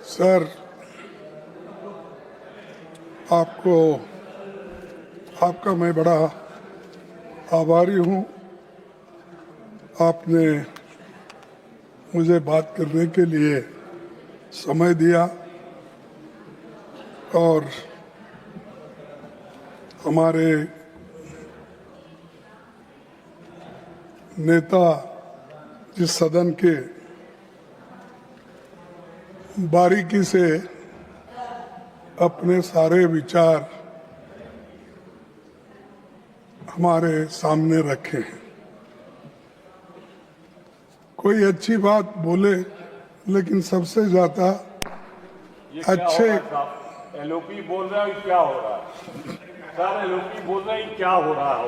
Sir, आपका मैं बड़ा आभारी हूँ। आपने मुझे बात करने के लिए समय दिया और हमारे नेता जिस सदन के बारीकी से अपने सारे विचार हमारे सामने रखे हैं। कोई अच्छी बात बोले, लेकिन सबसे ज्यादा अच्छे एलओपी बोल रहा है, क्या हो रहा है? सर, एलओपी बोल रहे हैं, क्या हो रहा है?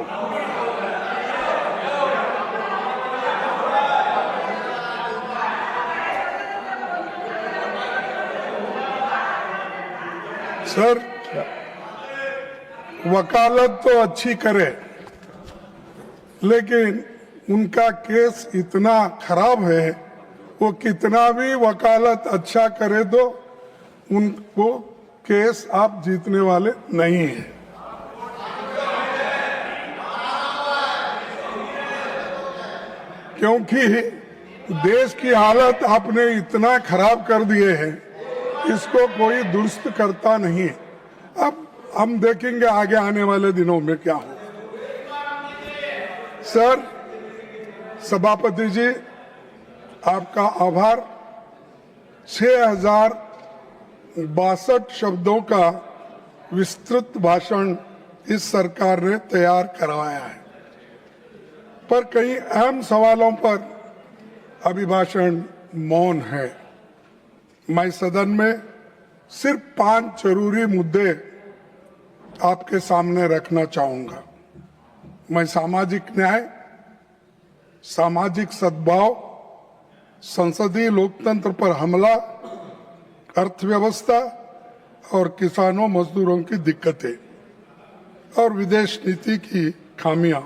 सर, वकालत तो अच्छी करे, लेकिन उनका केस इतना खराब है, वो कितना भी वकालत अच्छा करे तो उनको केस आप जीतने वाले नहीं हैं। क्योंकि देश की हालत आपने इतना खराब कर दिए हैं, इसको कोई दुरुस्त करता नहीं है। अब हम देखेंगे आगे आने वाले दिनों में क्या हो। सर, सभापति जी, आपका आभार। 6062 शब्दों का विस्तृत भाषण इस सरकार ने तैयार करवाया है, पर कई अहम सवालों पर अभिभाषण मौन है। मैं सदन में सिर्फ 5 जरूरी मुद्दे आपके सामने रखना चाहूंगा। मैं सामाजिक न्याय, सामाजिक सद्भाव, संसदीय लोकतंत्र पर हमला, अर्थव्यवस्था और किसानों मजदूरों की दिक्कतें और विदेश नीति की खामियां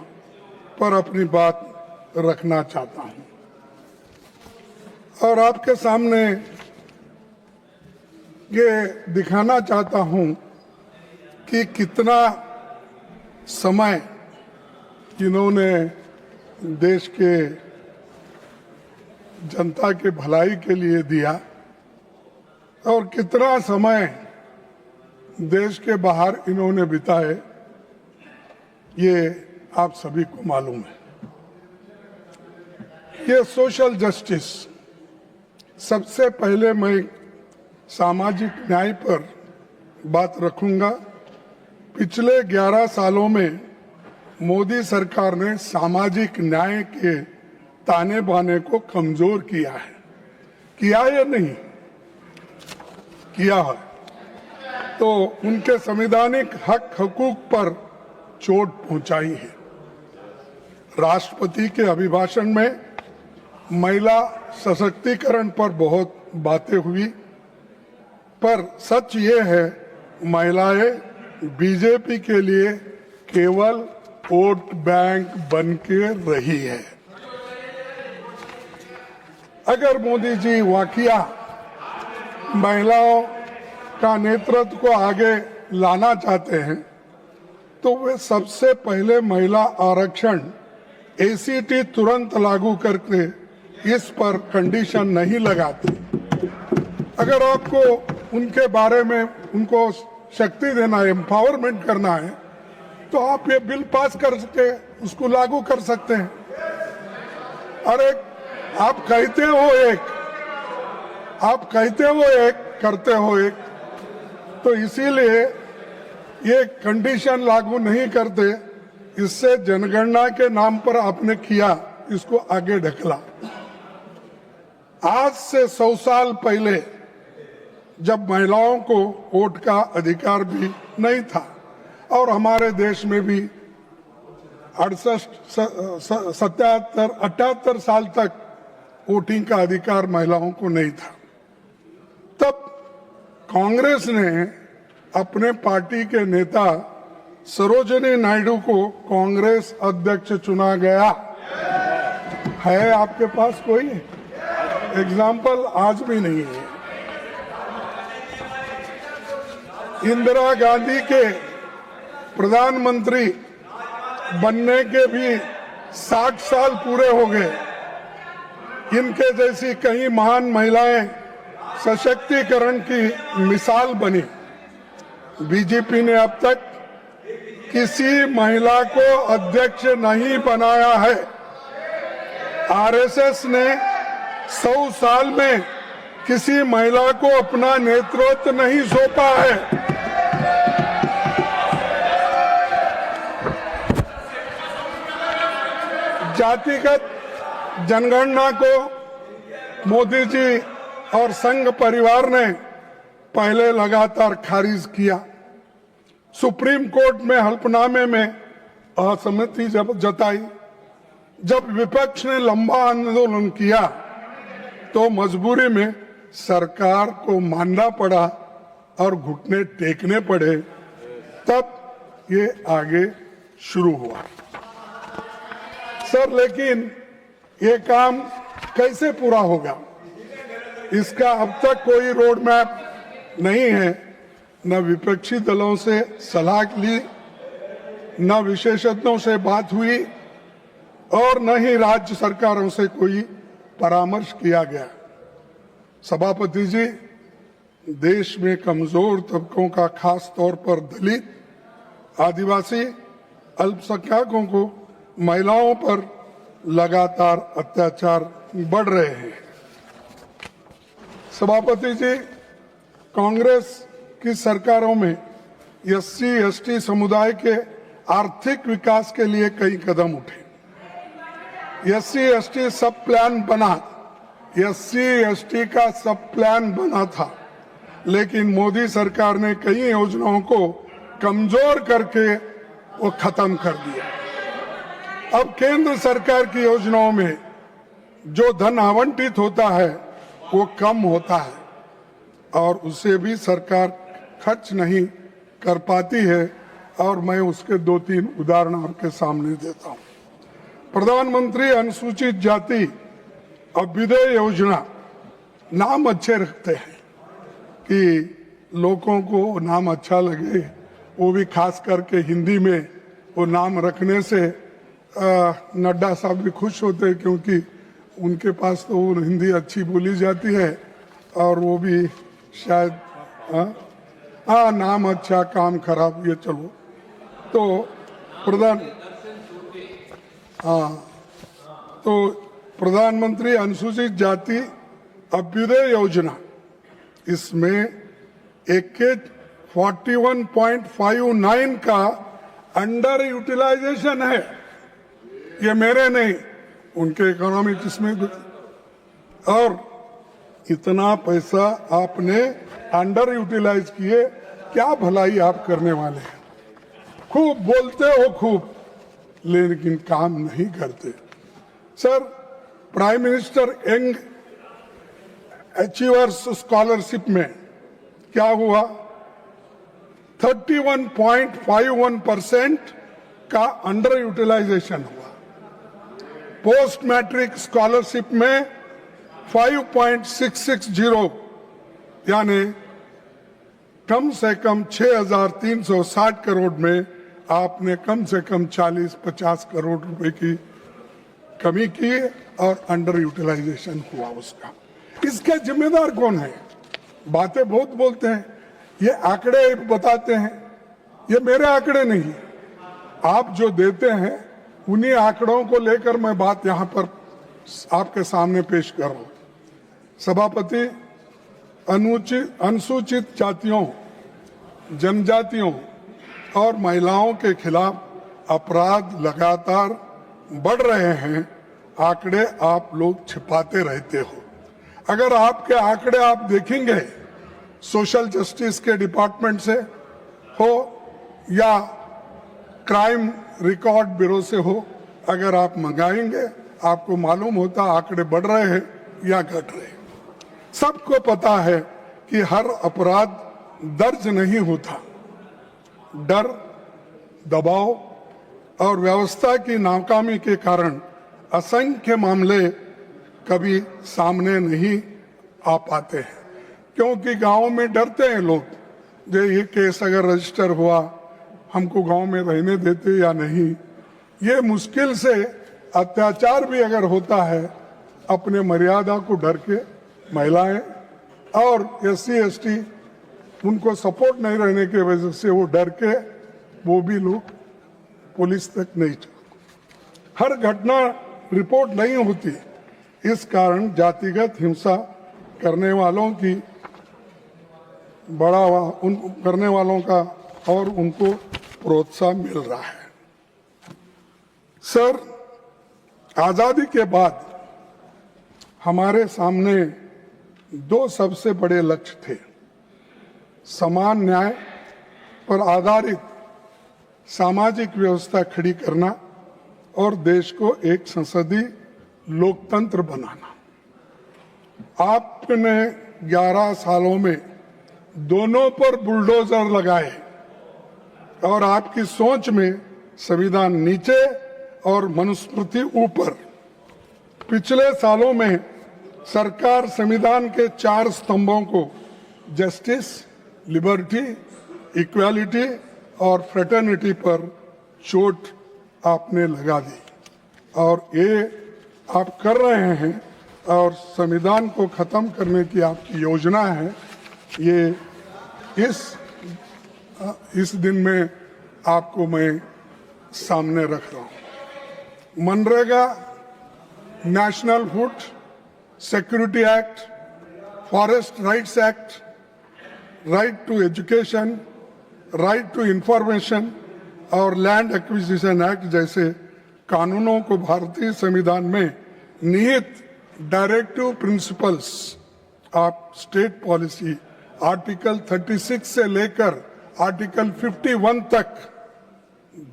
पर अपनी बात रखना चाहता हूं और आपके सामने ये दिखाना चाहता हूं कि कितना समय इन्होंने देश के जनता के भलाई के लिए दिया और कितना समय देश के बाहर इन्होंने बिताए, ये आप सभी को मालूम है। ये सोशल जस्टिस, सबसे पहले मैं सामाजिक न्याय पर बात रखूंगा। पिछले 11 सालों में मोदी सरकार ने सामाजिक न्याय के ताने बाने को कमजोर किया है। किया या नहीं किया है तो उनके संवैधानिक हक हकूक पर चोट पहुंचाई है। राष्ट्रपति के अभिभाषण में महिला सशक्तिकरण पर बहुत बातें हुई, पर सच ये है महिलाएं बीजेपी के लिए केवल वोट बैंक बन के रही है। अगर मोदी जी वाकया महिलाओं का नेतृत्व को आगे लाना चाहते हैं तो वे सबसे पहले महिला आरक्षण एसीटी तुरंत लागू करके इस पर कंडीशन नहीं लगाते। अगर आपको उनके बारे में उनको शक्ति देना है, एम्पावरमेंट करना है, तो आप ये बिल पास कर सके, उसको लागू कर सकते हैं। अरे आप कहते हो एक, करते हो एक, तो इसीलिए ये कंडीशन लागू नहीं करते। इससे जनगणना के नाम पर आपने किया, इसको आगे ढकला। आज से 100 साल पहले जब महिलाओं को वोट का अधिकार भी नहीं था और हमारे देश में भी 78 साल तक वोटिंग का अधिकार महिलाओं को नहीं था, तब कांग्रेस ने अपने पार्टी के नेता सरोजिनी नायडू को कांग्रेस अध्यक्ष चुना गया। है आपके पास कोई एग्जाम्पल? आज भी नहीं है। इंदिरा गांधी के प्रधानमंत्री बनने के भी 60 साल पूरे हो गए। इनके जैसी कई महान महिलाएं सशक्तिकरण की मिसाल बनी। बीजेपी ने अब तक किसी महिला को अध्यक्ष नहीं बनाया है। आरएसएस ने 100 साल में किसी महिला को अपना नेतृत्व नहीं सौंपा है। जातिगत जनगणना को मोदी जी और संघ परिवार ने पहले लगातार खारिज किया। सुप्रीम कोर्ट में हल्फनामे में असहमति जब जताई, जब विपक्ष ने लंबा आंदोलन किया तो मजबूरी में सरकार को मानना पड़ा और घुटने टेकने पड़े, तब ये आगे शुरू हुआ। सर, लेकिन ये काम कैसे पूरा होगा, इसका अब तक कोई रोड मैप नहीं है। न विपक्षी दलों से सलाह ली, न विशेषज्ञों से बात हुई और न ही राज्य सरकारों से कोई परामर्श किया गया। सभापति जी, देश में कमजोर तबकों का खास तौर पर दलित, आदिवासी, अल्पसंख्यकों को, महिलाओं पर लगातार अत्याचार बढ़ रहे हैं। सभापति जी, कांग्रेस की सरकारों में एससी एसटी समुदाय के आर्थिक विकास के लिए कई कदम उठे। एससी एसटी सब प्लान बना, एससी एसटी का सब प्लान बना था, लेकिन मोदी सरकार ने कई योजनाओं को कमजोर करके वो खत्म कर दिया। अब केंद्र सरकार की योजनाओं में जो धन आवंटित होता है वो कम होता है और उसे भी सरकार खर्च नहीं कर पाती है। और मैं उसके 2-3 उदाहरण आपके सामने देता हूं। प्रधानमंत्री अनुसूचित जाति अभ्युदय योजना, नाम अच्छे रखते हैं कि लोगों को नाम अच्छा लगे, वो भी खास करके हिंदी में वो नाम रखने से नड्डा साहब भी खुश होते हैं, क्योंकि उनके पास तो वो हिंदी अच्छी बोली जाती है और वो भी शायद नाम अच्छा काम खराब, ये चलो। तो प्रधानमंत्री अनुसूचित जाति अभ्युदय योजना, इसमें 41.59 का अंडर यूटिलाइजेशन है। ये मेरे नहीं, उनके इकोनॉमिक इसमें। और इतना पैसा आपने अंडर यूटिलाइज किए, क्या भलाई आप करने वाले हैं? खूब बोलते हो खूब, लेकिन काम नहीं करते। Sir, prime minister young achievers scholarship में क्या हुआ? 31.51% का अंडर यूटिलाइजेशन हुआ। पोस्ट मैट्रिक स्कॉलरशिप में 5.660, यानी कम से कम 6,360 करोड़ में आपने कम से कम 40-50 करोड़ रुपए की कमी की और अंडर यूटिलाइजेशन हुआ उसका। इसके जिम्मेदार कौन है? बातें बहुत बोलते हैं, ये आंकड़े बताते हैं, ये मेरे आंकड़े नहीं, आप जो देते हैं उन्हीं आंकड़ों को लेकर मैं बात यहां पर आपके सामने पेश कर रहा हूं। सभापति, अनुसूचित जातियों, जनजातियों और महिलाओं के खिलाफ अपराध लगातार बढ़ रहे हैं। आंकड़े आप लोग छिपाते रहते हो। अगर आपके आंकड़े आप देखेंगे सोशल जस्टिस के डिपार्टमेंट से हो या क्राइम रिकॉर्ड ब्यूरो से हो, अगर आप मंगाएंगे आपको मालूम होता आंकड़े बढ़ रहे हैं या घट रहे हैं। सबको पता है कि हर अपराध दर्ज नहीं होता। डर, दबाव और व्यवस्था की नाकामी के कारण असंख्य मामले कभी सामने नहीं आ पाते हैं, क्योंकि गांव में डरते हैं लोग, जो ये केस अगर रजिस्टर हुआ हमको गांव में रहने देते या नहीं। ये मुश्किल से अत्याचार भी अगर होता है अपने मर्यादा को डर के महिलाएं और SC ST उनको सपोर्ट नहीं रहने की वजह से वो डर के वो भी लोग पुलिस तक नहीं जाते। हर घटना रिपोर्ट नहीं होती, इस कारण जातिगत हिंसा करने वालों की करने वालों का और उनको प्रोत्साहन मिल रहा है। सर, आजादी के बाद हमारे सामने दो सबसे बड़े लक्ष्य थे। समान न्याय पर आधारित सामाजिक व्यवस्था खड़ी करना और देश को एक संसदीय लोकतंत्र बनाना। आपने 11 सालों में दोनों पर बुलडोजर लगाए और आपकी सोच में संविधान नीचे और मनुस्मृति ऊपर। पिछले सालों में सरकार संविधान के 4 स्तंभों को जस्टिस, लिबर्टी, इक्वालिटी और फ्रेटर्निटी पर चोट आपने लगा दी और ये आप कर रहे हैं और संविधान को खत्म करने की आपकी योजना है। ये इस दिन में आपको मैं सामने रख रहा हूं। MNREGA, national food security act, forest rights act, right to education, right to information और लैंड एक्विजिशन एक्ट जैसे कानूनों को भारतीय संविधान में निहित directive principles of state policy article 36 से लेकर आर्टिकल 51 तक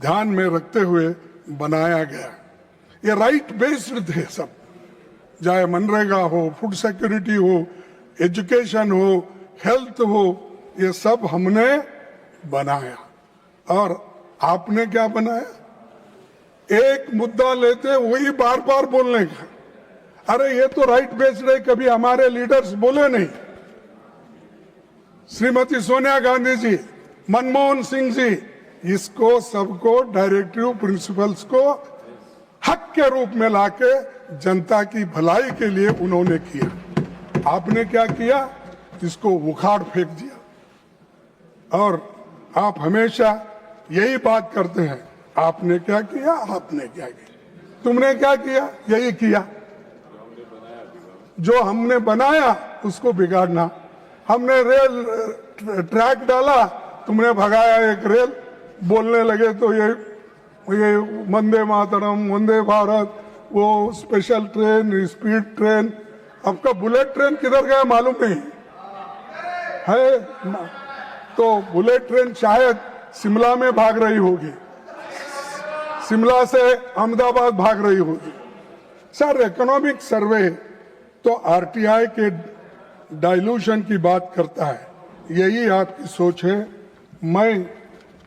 ध्यान में रखते हुए बनाया गया। ये राइट बेस्ड थे सब, चाहे मनरेगा हो, फूड सिक्योरिटी हो, एजुकेशन हो, हेल्थ हो, ये सब हमने बनाया। और आपने क्या बनाया? एक मुद्दा लेते वही बार बार बोलने का। अरे ये तो राइट बेस्ड है, कभी हमारे लीडर्स बोले नहीं। श्रीमती सोनिया गांधी जी, मनमोहन सिंह जी, इसको सबको डायरेक्टिव प्रिंसिपल्स को हक के रूप में लाके जनता की भलाई के लिए उन्होंने किया। आपने क्या किया? इसको उखाड़ फेंक दिया। और आप हमेशा यही बात करते हैं, आपने क्या किया, आपने क्या किया, तुमने क्या किया, यही किया। जो हमने बनाया उसको बिगाड़ना। हमने रेल ट्रैक डाला, तुमने भगाया एक रेल। बोलने लगे तो ये वंदे मातरम, वंदे भारत, वो स्पेशल ट्रेन, स्पीड ट्रेन। आपका बुलेट ट्रेन किधर गया मालूम नहीं है। तो बुलेट ट्रेन शायद शिमला में भाग रही होगी, शिमला से अहमदाबाद भाग रही होगी। सर, इकोनॉमिक सर्वे तो RTI के डाइल्यूशन की बात करता है, यही आपकी सोच है। मैं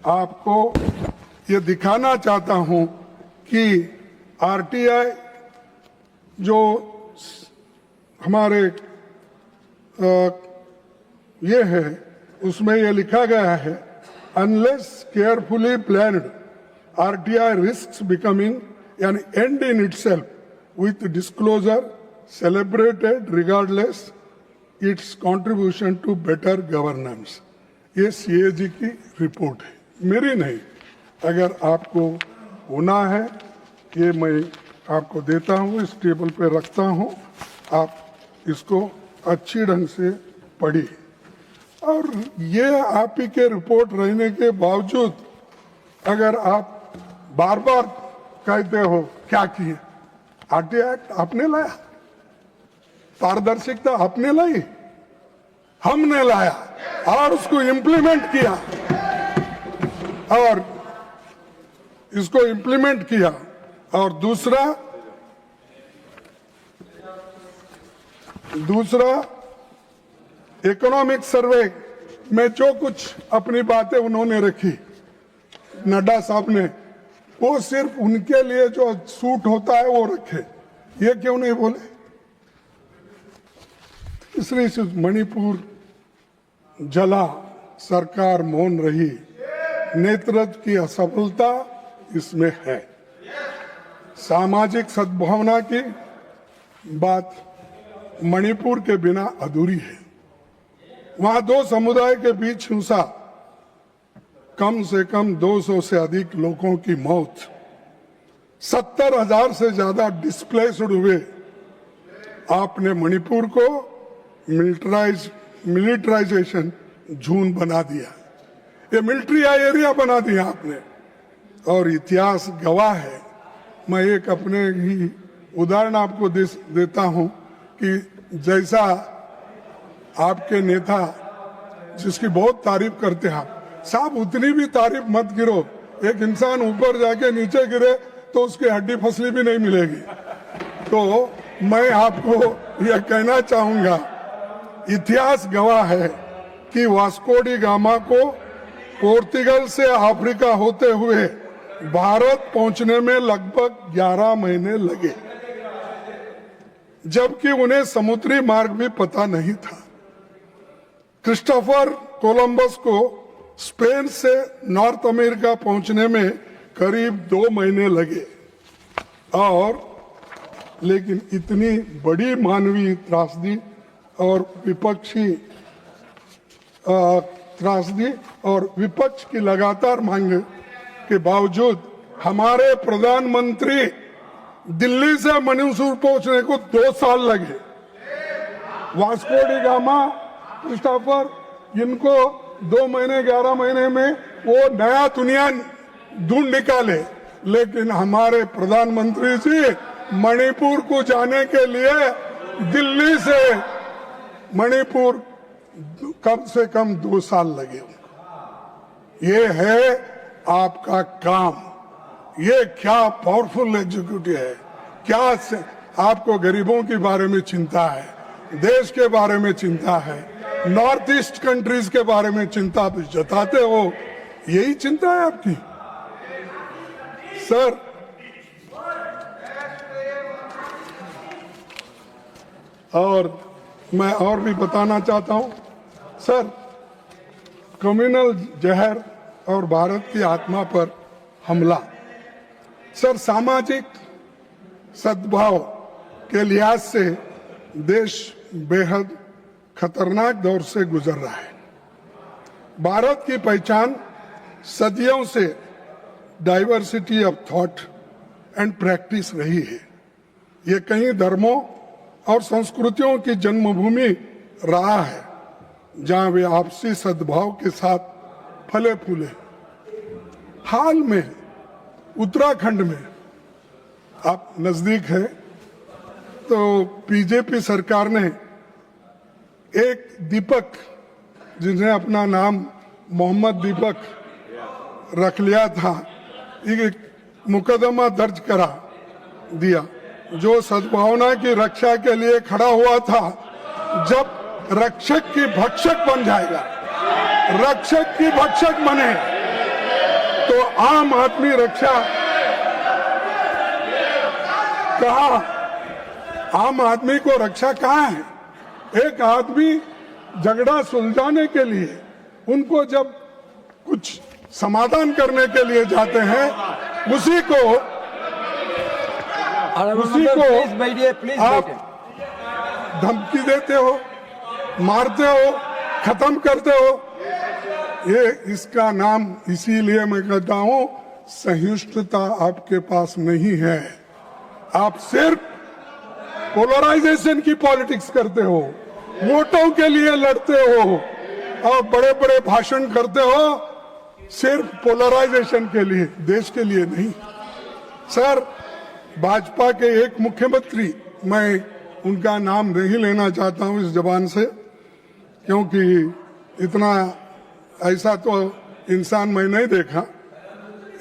आपको ये दिखाना चाहता हूं कि RTI जो हमारे ये है उसमें ये लिखा गया है, unless carefully planned RTI risks becoming an end in itself with disclosure celebrated regardless its contribution to better governance। ये CAG की रिपोर्ट है, मेरी नहीं। अगर आपको होना है, ये मैं आपको देता हूँ, इस टेबल पे रखता हूँ, आप इसको अच्छी ढंग से पढ़िए। और ये आप ही के रिपोर्ट रहने के बावजूद अगर आप बार बार कहते हो क्या किए, RTI एक्ट आपने लाया, पारदर्शिता आपने लाई, हमने लाया और उसको इम्प्लीमेंट किया और इसको इम्प्लीमेंट किया। और दूसरा इकोनॉमिक सर्वे में जो कुछ अपनी बातें उन्होंने रखी नड्डा साहब ने, वो सिर्फ उनके लिए जो सूट होता है वो रखे, ये क्यों नहीं बोले? तीसरी मणिपुर जला, सरकार मौन रही। नेतृत्व की असफलता इसमें है। सामाजिक सद्भावना की बात मणिपुर के बिना अधूरी है। वहां दो समुदाय के बीच हिंसा, कम से कम 200 से अधिक लोगों की मौत, 70,000 से ज्यादा डिस्प्लेस्ड हुए। आपने मणिपुर को मिलिटराइजेशन जोन बना दिया, ये मिलिट्री एरिया बना दिया आपने, और इतिहास गवाह है। मैं एक अपने ही उदाहरण आपको देता हूं कि जैसा आपके नेता जिसकी बहुत तारीफ करते हैं आप, साहब उतनी भी तारीफ मत गिरो। एक इंसान ऊपर जाके नीचे गिरे तो उसकी हड्डी फसली भी नहीं मिलेगी। तो मैं आपको यह कहना चाहूंगा, इतिहास गवाह है कि वास्को डी गामा को पोर्तुगल से अफ्रीका होते हुए भारत पहुंचने में लगभग 11 महीने लगे, जबकि उन्हें समुद्री मार्ग भी पता नहीं था। क्रिस्टोफर कोलंबस को स्पेन से नॉर्थ अमेरिका पहुंचने में करीब 2 महीने लगे, और लेकिन इतनी बड़ी मानवीय त्रासदी और विपक्ष की लगातार मांग के बावजूद हमारे प्रधानमंत्री दिल्ली से मणिपुर पहुंचने को 2 साल लगे। वास्को डी गामा, क्रिस्टोफर, इनको 2 महीने 11 महीने में वो नया दुनिया ढूंढ निकाले, लेकिन हमारे प्रधानमंत्री जी मणिपुर को जाने के लिए दिल्ली से मणिपुर कम से कम 2 साल लगे उनको। ये है आपका काम। ये क्या पावरफुल एग्जीक्यूटिव है। क्या आपको गरीबों के बारे में चिंता है, देश के बारे में चिंता है, नॉर्थ ईस्ट कंट्रीज के बारे में चिंता जताते हो। यही चिंता है आपकी सर। और मैं और भी बताना चाहता हूं सर, कम्युनल जहर और भारत की आत्मा पर हमला, सर सामाजिक सद्भाव के लिहाज से देश बेहद खतरनाक दौर से गुजर रहा है। भारत की पहचान सदियों से diversity of thought and practice रही है। ये कई धर्मों और संस्कृतियों की जन्मभूमि रहा है, जहां वे आपसी सद्भाव के साथ फले फूले। हाल में उत्तराखंड में, आप नजदीक है, तो बीजेपी सरकार ने एक दीपक, जिन्हें अपना नाम मोहम्मद दीपक रख लिया था, एक मुकदमा दर्ज करा दिया, जो सद्भावना की रक्षा के लिए खड़ा हुआ था। जब रक्षक की भक्षक बन जाएगा, रक्षक की भक्षक बने, तो आम आदमी रक्षा कहा, आम आदमी को रक्षा कहाँ है। एक आदमी झगड़ा सुलझाने के लिए, उनको जब कुछ समाधान करने के लिए जाते हैं, उसी को आप धमकी देते हो, मारते हो, खत्म करते हो। ये इसका नाम, इसीलिए मैं कहता हूं, सहिष्णुता आपके पास नहीं है। आप सिर्फ पोलराइजेशन की पॉलिटिक्स करते हो, वोटों के लिए लड़ते हो और बड़े बड़े भाषण करते हो, सिर्फ पोलराइजेशन के लिए, देश के लिए नहीं। सर, भाजपा के एक मुख्यमंत्री, मैं उनका नाम नहीं लेना चाहता हूं इस जबान से, क्योंकि इतना ऐसा तो इंसान मैं नहीं देखा,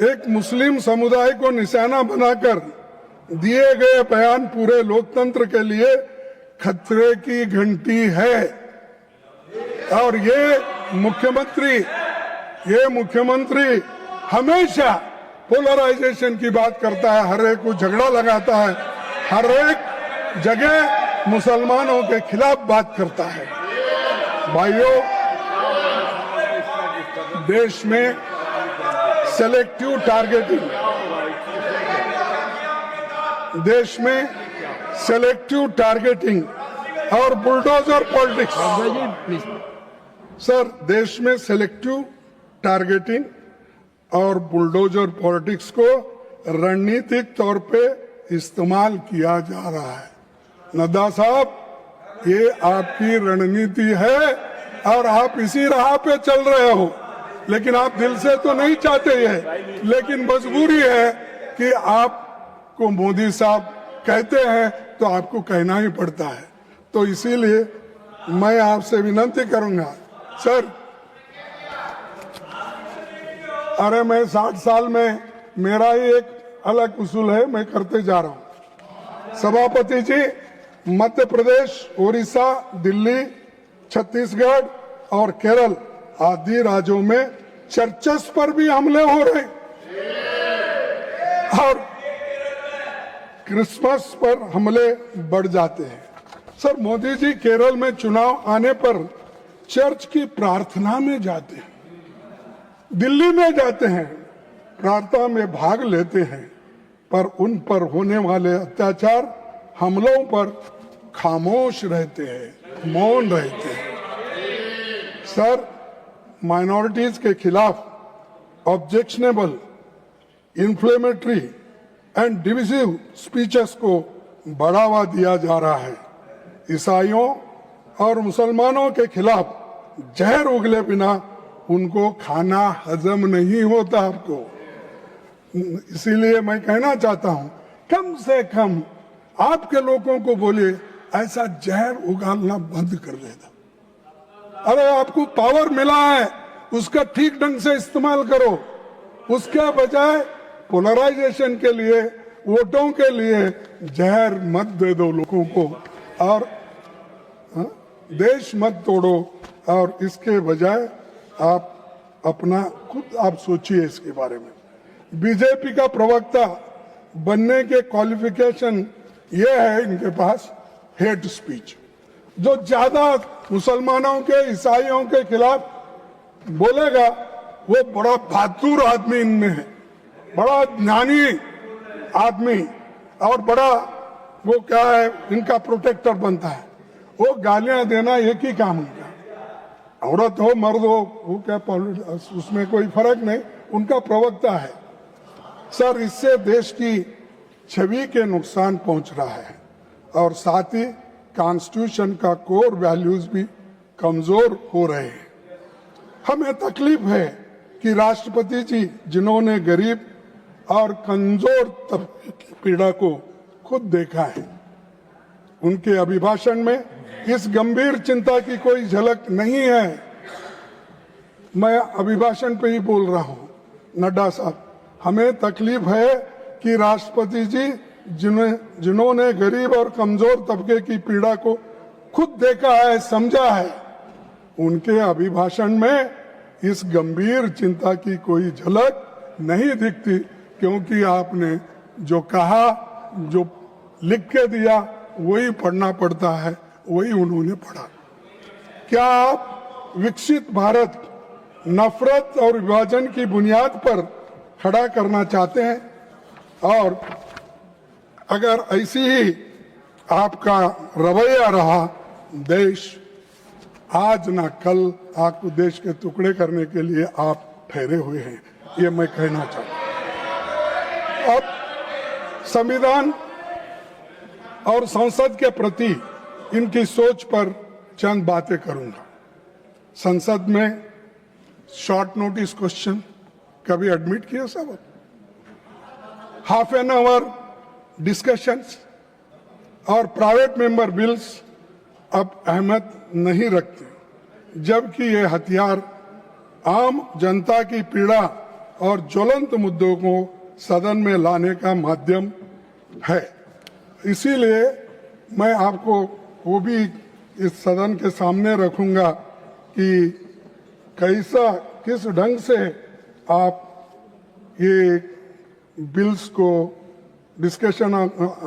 एक मुस्लिम समुदाय को निशाना बनाकर दिए गए बयान पूरे लोकतंत्र के लिए खतरे की घंटी है। और ये मुख्यमंत्री हमेशा पोलराइजेशन की बात करता है, हर एक को झगड़ा लगाता है, हर एक जगह मुसलमानों के खिलाफ बात करता है। भाइयों, देश में सेलेक्टिव टारगेटिंग, देश में सेलेक्टिव टारगेटिंग और बुलडोजर पॉलिटिक्स, सर देश में सेलेक्टिव टारगेटिंग और बुलडोजर पॉलिटिक्स को रणनीतिक तौर पे इस्तेमाल किया जा रहा है। नड्डा साहब, ये आपकी रणनीति है और आप इसी राह पे चल रहे हो, लेकिन आप दिल से तो नहीं चाहते ये, लेकिन मजबूरी है कि आपको मोदी साहब कहते हैं तो आपको कहना ही पड़ता है। तो इसीलिए मैं आपसे विनती करूंगा सर, अरे मैं 60 साल में मेरा ही एक अलग उसूल है, मैं करते जा रहा हूं। सभापति जी, मध्य प्रदेश, उड़ीसा, दिल्ली, छत्तीसगढ़ और केरल आदि राज्यों में चर्चेस पर भी हमले हो रहे और क्रिसमस पर हमले बढ़ जाते हैं। सर मोदी जी केरल में चुनाव आने पर चर्च की प्रार्थना में जाते हैं, दिल्ली में जाते हैं, प्रार्थना में भाग लेते हैं, पर उन पर होने वाले अत्याचार, हमलों पर खामोश रहते हैं, मौन रहते हैं। सर, माइनॉरिटीज के खिलाफ objectionable, inflammatory and divisive speeches को बढ़ावा दिया जा रहा है। ईसाइयों और मुसलमानों के खिलाफ जहर उगले बिना उनको खाना हजम नहीं होता आपको। इसीलिए मैं कहना चाहता हूं, कम से कम आपके लोगों को बोलिए ऐसा जहर उगालना बंद कर देना। अरे आपको पावर मिला है, उसका ठीक ढंग से इस्तेमाल करो। उसके बजाय पोलराइजेशन के लिए, वोटों के लिए जहर मत दे दो लोगों को और देश मत तोड़ो। और इसके बजाय आप अपना खुद आप सोचिए इसके बारे में। बीजेपी का प्रवक्ता बनने के क्वालिफिकेशन ये है इनके पास, हेट स्पीच। जो ज्यादा मुसलमानों के, ईसाइयों के खिलाफ बोलेगा वो बड़ा बहादुर आदमी इनमें है, बड़ा ज्ञानी आदमी और बड़ा वो क्या है, इनका प्रोटेक्टर बनता है। वो गालियां देना एक ही काम उनका, औरत हो मर्द हो, वो क्या उसमें कोई फर्क नहीं, उनका प्रवक्ता है। सर, इससे देश की छवि के नुकसान पहुंच रहा है और साथ ही कॉन्स्टिट्यूशन का कोर वैल्यूज भी कमजोर हो रहे हैं। हमें तकलीफ है कि राष्ट्रपति जी, जिन्होंने गरीब और कमजोर तबके की पीड़ा को खुद देखा है, उनके अभिभाषण में इस गंभीर चिंता की कोई झलक नहीं है। मैं अभिभाषण पे ही बोल रहा हूं, नड्डा साहब, हमें तकलीफ है कि राष्ट्रपति जी, जिन्होंने गरीब और कमजोर तबके की पीड़ा को खुद देखा है, समझा है, उनके अभिभाषण में इस गंभीर चिंता की कोई झलक नहीं दिखती, क्योंकि आपने जो कहा, जो लिख के दिया, वही पढ़ना पड़ता है, वही उन्होंने पढ़ा। क्या आप विकसित भारत नफरत और विभाजन की बुनियाद पर खड़ा करना चाहते हैं? और अगर ऐसी ही आपका रवैया रहा, देश आज ना कल आपको देश के टुकड़े करने के लिए आप ठहरे हुए हैं, ये मैं कहना चाहता हूं। अब संविधान और संसद के प्रति इनकी सोच पर चंद बातें करूंगा। संसद में शॉर्ट नोटिस क्वेश्चन कभी एडमिट किया सब? हाफ एन आवर डिस्कशंस और प्राइवेट मेंबर बिल्स अब अहमियत नहीं रखते, जबकि ये हथियार आम जनता की पीड़ा और ज्वलंत मुद्दों को सदन में लाने का माध्यम है। इसीलिए मैं आपको वो भी इस सदन के सामने रखूंगा कि किस ढंग से आप ये बिल्स को discussion,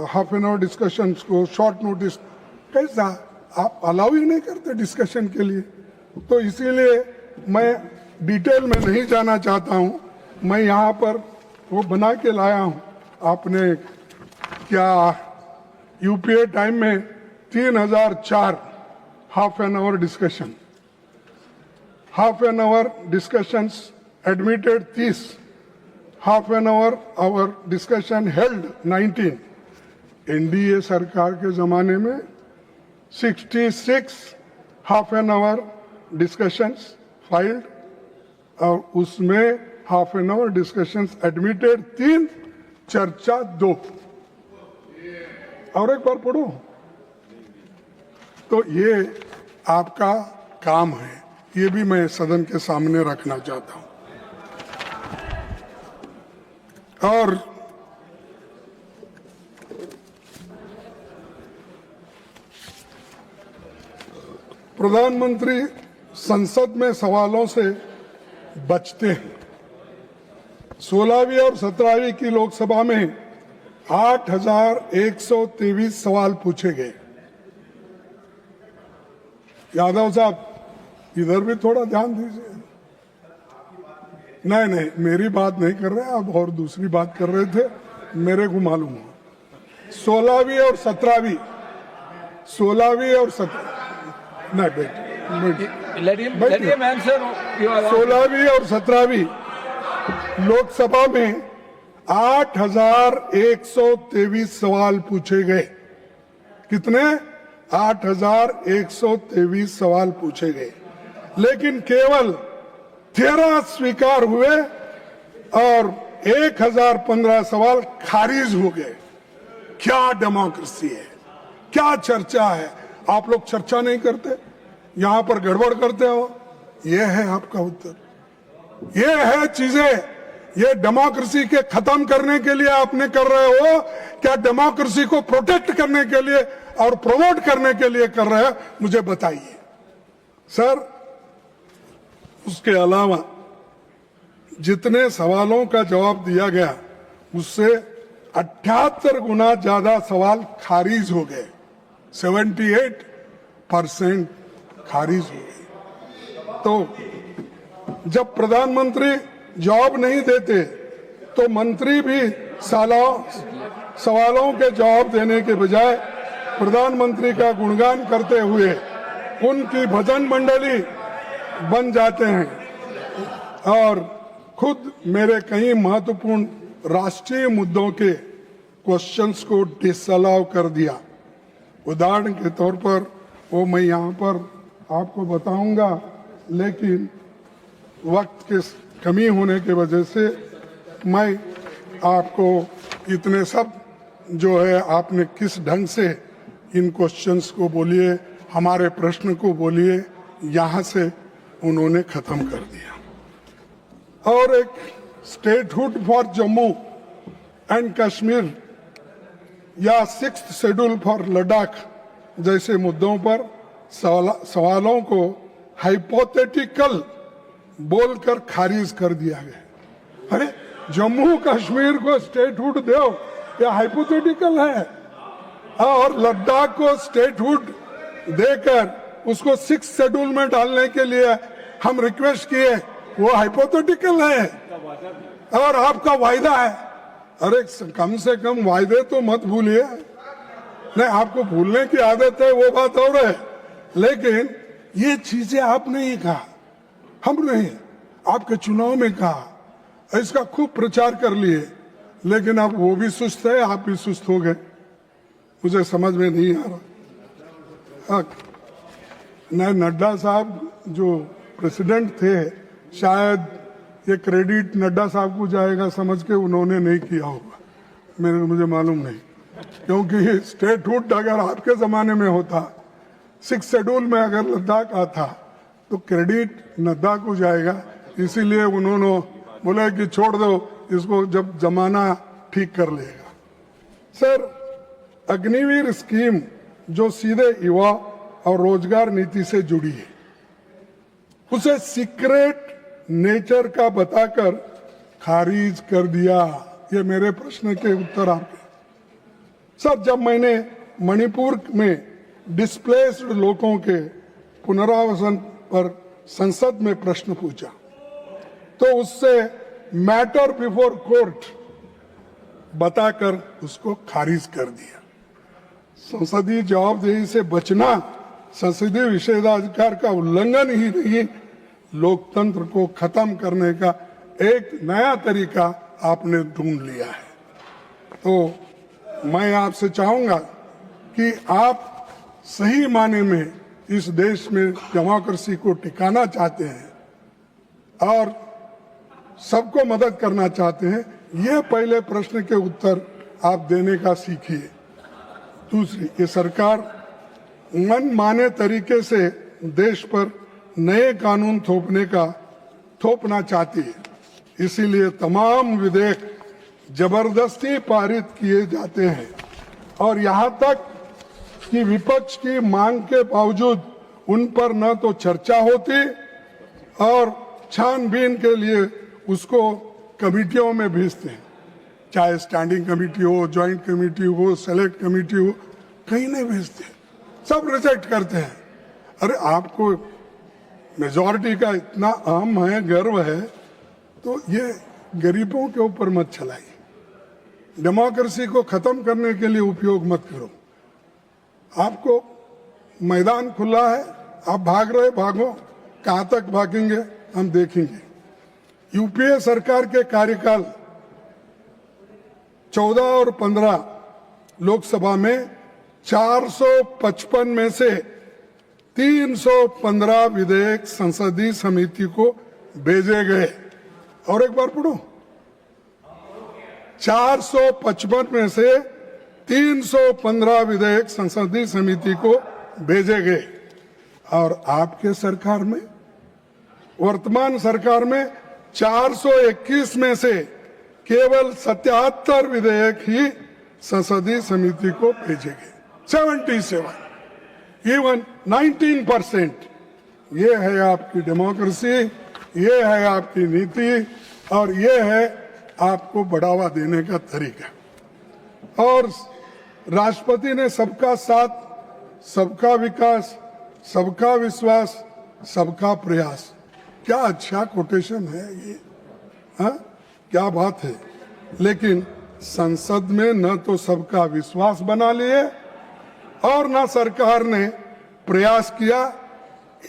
half an hour discussions को, शॉर्ट नोटिस, कैसा आप अलाउ ही नहीं करते डिस्कशन के लिए। तो इसीलिए मैं डिटेल में नहीं जाना चाहता हूं। मैं यहाँ पर वो बना के लाया हूं। आपने क्या यूपीए टाइम में 3004 half an hour discussion, half an hour discussions admitted 30, half an hour discussion held 19। NDA सरकार के जमाने में 66 half an hour discussions filed और उसमें half an hour discussions admitted 3, चर्चा 2। और एक बार पढ़ो। तो ये आपका काम है, ये भी मैं सदन के सामने रखना चाहता हूं। और प्रधानमंत्री संसद में सवालों से बचते हैं। 16वीं और 17वीं की लोकसभा में 8,123 सवाल पूछे गए। यादव साहब, इधर भी थोड़ा ध्यान दीजिए। नहीं, मेरी बात नहीं कर रहे आप, और दूसरी बात कर रहे थे, मेरे को मालूम है। 16वीं और 17वीं, 16वीं और 17, नहीं बैठिए, 16वीं और 17वीं लोकसभा में 8,123 सवाल पूछे गए। कितने? 8,123 सवाल पूछे गए, लेकिन केवल 13 स्वीकार हुए और 1,015 सवाल खारिज हो गए। क्या डेमोक्रेसी है, क्या चर्चा है? आप लोग चर्चा नहीं करते, यहां पर गड़बड़ करते हो। यह है आपका उत्तर, ये है चीजें। ये डेमोक्रेसी के खत्म करने के लिए आपने कर रहे हो, क्या डेमोक्रेसी को प्रोटेक्ट करने के लिए और प्रमोट करने के लिए कर रहे हैं? मुझे बताइए सर। उसके अलावा जितने सवालों का जवाब दिया गया, उससे 78 गुना ज्यादा सवाल खारिज हो गए। 78% खारिज हो गए। तो जब प्रधानमंत्री जवाब नहीं देते तो मंत्री भी सवालों के जवाब देने के बजाय प्रधानमंत्री का गुणगान करते हुए उनकी भजन मंडली बन जाते हैं और खुद मेरे कई महत्वपूर्ण राष्ट्रीय मुद्दों के क्वेश्चंस को डिसअलाउ कर दिया। उदाहरण के तौर पर वो मैं यहाँ पर आपको बताऊंगा, लेकिन वक्त की कमी होने की वजह से मैं आपको इतने सब जो है, आपने किस ढंग से इन क्वेश्चंस को बोलिए, हमारे प्रश्न को बोलिए, यहाँ से उन्होंने खत्म कर दिया। और एक statehood for Jammu and Kashmir या 6th शेड्यूल फॉर लद्दाख जैसे मुद्दों पर सवालों को हाइपोथेटिकल बोलकर खारिज कर दिया गया। अरे जम्मू कश्मीर को स्टेटहुड दो, या हाइपोथेटिकल है? और लद्दाख को स्टेटहुड देकर उसको 6th शेड्यूल में डालने के लिए हम रिक्वेस्ट किए, वो हाइपोथेटिकल है और आपका वायदा है। अरे कम से कम वायदे तो मत भूलिए। नहीं, आपको भूलने की आदत है, वो बात और है, लेकिन ये चीजें आपने ही कहा, हम नहीं, आपके चुनाव में कहा, इसका खूब प्रचार कर लिए, लेकिन अब वो भी सुस्त है, आप भी सुस्त हो गए। मुझे समझ में नहीं आ रहा। नहीं, नड्डा साहब जो प्रेसिडेंट थे, शायद ये क्रेडिट नड्डा साहब को जाएगा समझ के उन्होंने नहीं किया होगा, मुझे मालूम नहीं, क्योंकि स्टेटहुड अगर आपके जमाने में होता, 6th शेड्यूल में अगर लद्दाख आता तो क्रेडिट नड्डा को जाएगा। इसीलिए उन्होंने बोला कि छोड़ दो इसको, जब जमाना ठीक कर लेगा। सर, अग्निवीर स्कीम जो सीधे युवा और रोजगार नीति से जुड़ी है, उसे सीक्रेट नेचर का बताकर खारिज कर दिया। ये मेरे प्रश्न के उत्तर आपके। सर, जब मैंने मणिपुर में डिस्प्लेस्ड लोगों के पुनरावासन पर संसद में प्रश्न पूछा, तो उससे मैटर बिफोर कोर्ट बताकर उसको खारिज कर दिया। संसदीय जवाबदेही से बचना संसदीय विशेषाधिकार का उल्लंघन ही नहीं, लोकतंत्र को खत्म करने का एक नया तरीका आपने ढूंढ लिया है। तो मैं आपसे चाहूंगा कि आप सही माने में इस देश में डेमोक्रेसी को टिकाना चाहते हैं और सबको मदद करना चाहते हैं, ये पहले प्रश्न के उत्तर आप देने का सीखिए। दूसरी, ये सरकार मनमाने तरीके से देश पर नए कानून थोपना चाहती है, इसीलिए तमाम विधेयक जबरदस्ती पारित किए जाते हैं और यहाँ तक कि विपक्ष की मांग के बावजूद उन पर न तो चर्चा होती और छानबीन के लिए उसको कमिटियों में भेजते हैं, चाहे स्टैंडिंग कमेटी हो, जॉइंट कमेटी हो, सेलेक्ट कमेटी हो, कहीं नहीं भेजते, सब रिजेक्ट करते हैं। अरे आपको मेजॉरिटी का इतना अहम है, गर्व है, तो ये गरीबों के ऊपर मत चलाइए, डेमोक्रेसी को खत्म करने के लिए उपयोग मत करो। आपको मैदान खुला है, आप भाग रहे भागो, कहां तक भागेंगे हम देखेंगे। यूपीए सरकार के कार्यकाल 14 और 15 लोकसभा में 455 में से 315 विधेयक संसदीय समिति को भेजे गए। और एक बार पढ़ो, 455 में से 315 विधेयक संसदीय समिति को भेजे गए। और आपके सरकार में, वर्तमान सरकार में 421 में से केवल 77 विधेयक ही संसदीय समिति को भेजे गए। 77, इवन 19%। ये है आपकी डेमोक्रेसी, ये है आपकी नीति और ये है आपको बढ़ावा देने का तरीका। और राष्ट्रपति ने सबका साथ, सबका विकास, सबका विश्वास, सबका प्रयास, क्या अच्छा कोटेशन है ये, हाँ क्या बात है। लेकिन संसद में न तो सबका विश्वास बना लिए और न सरकार ने प्रयास किया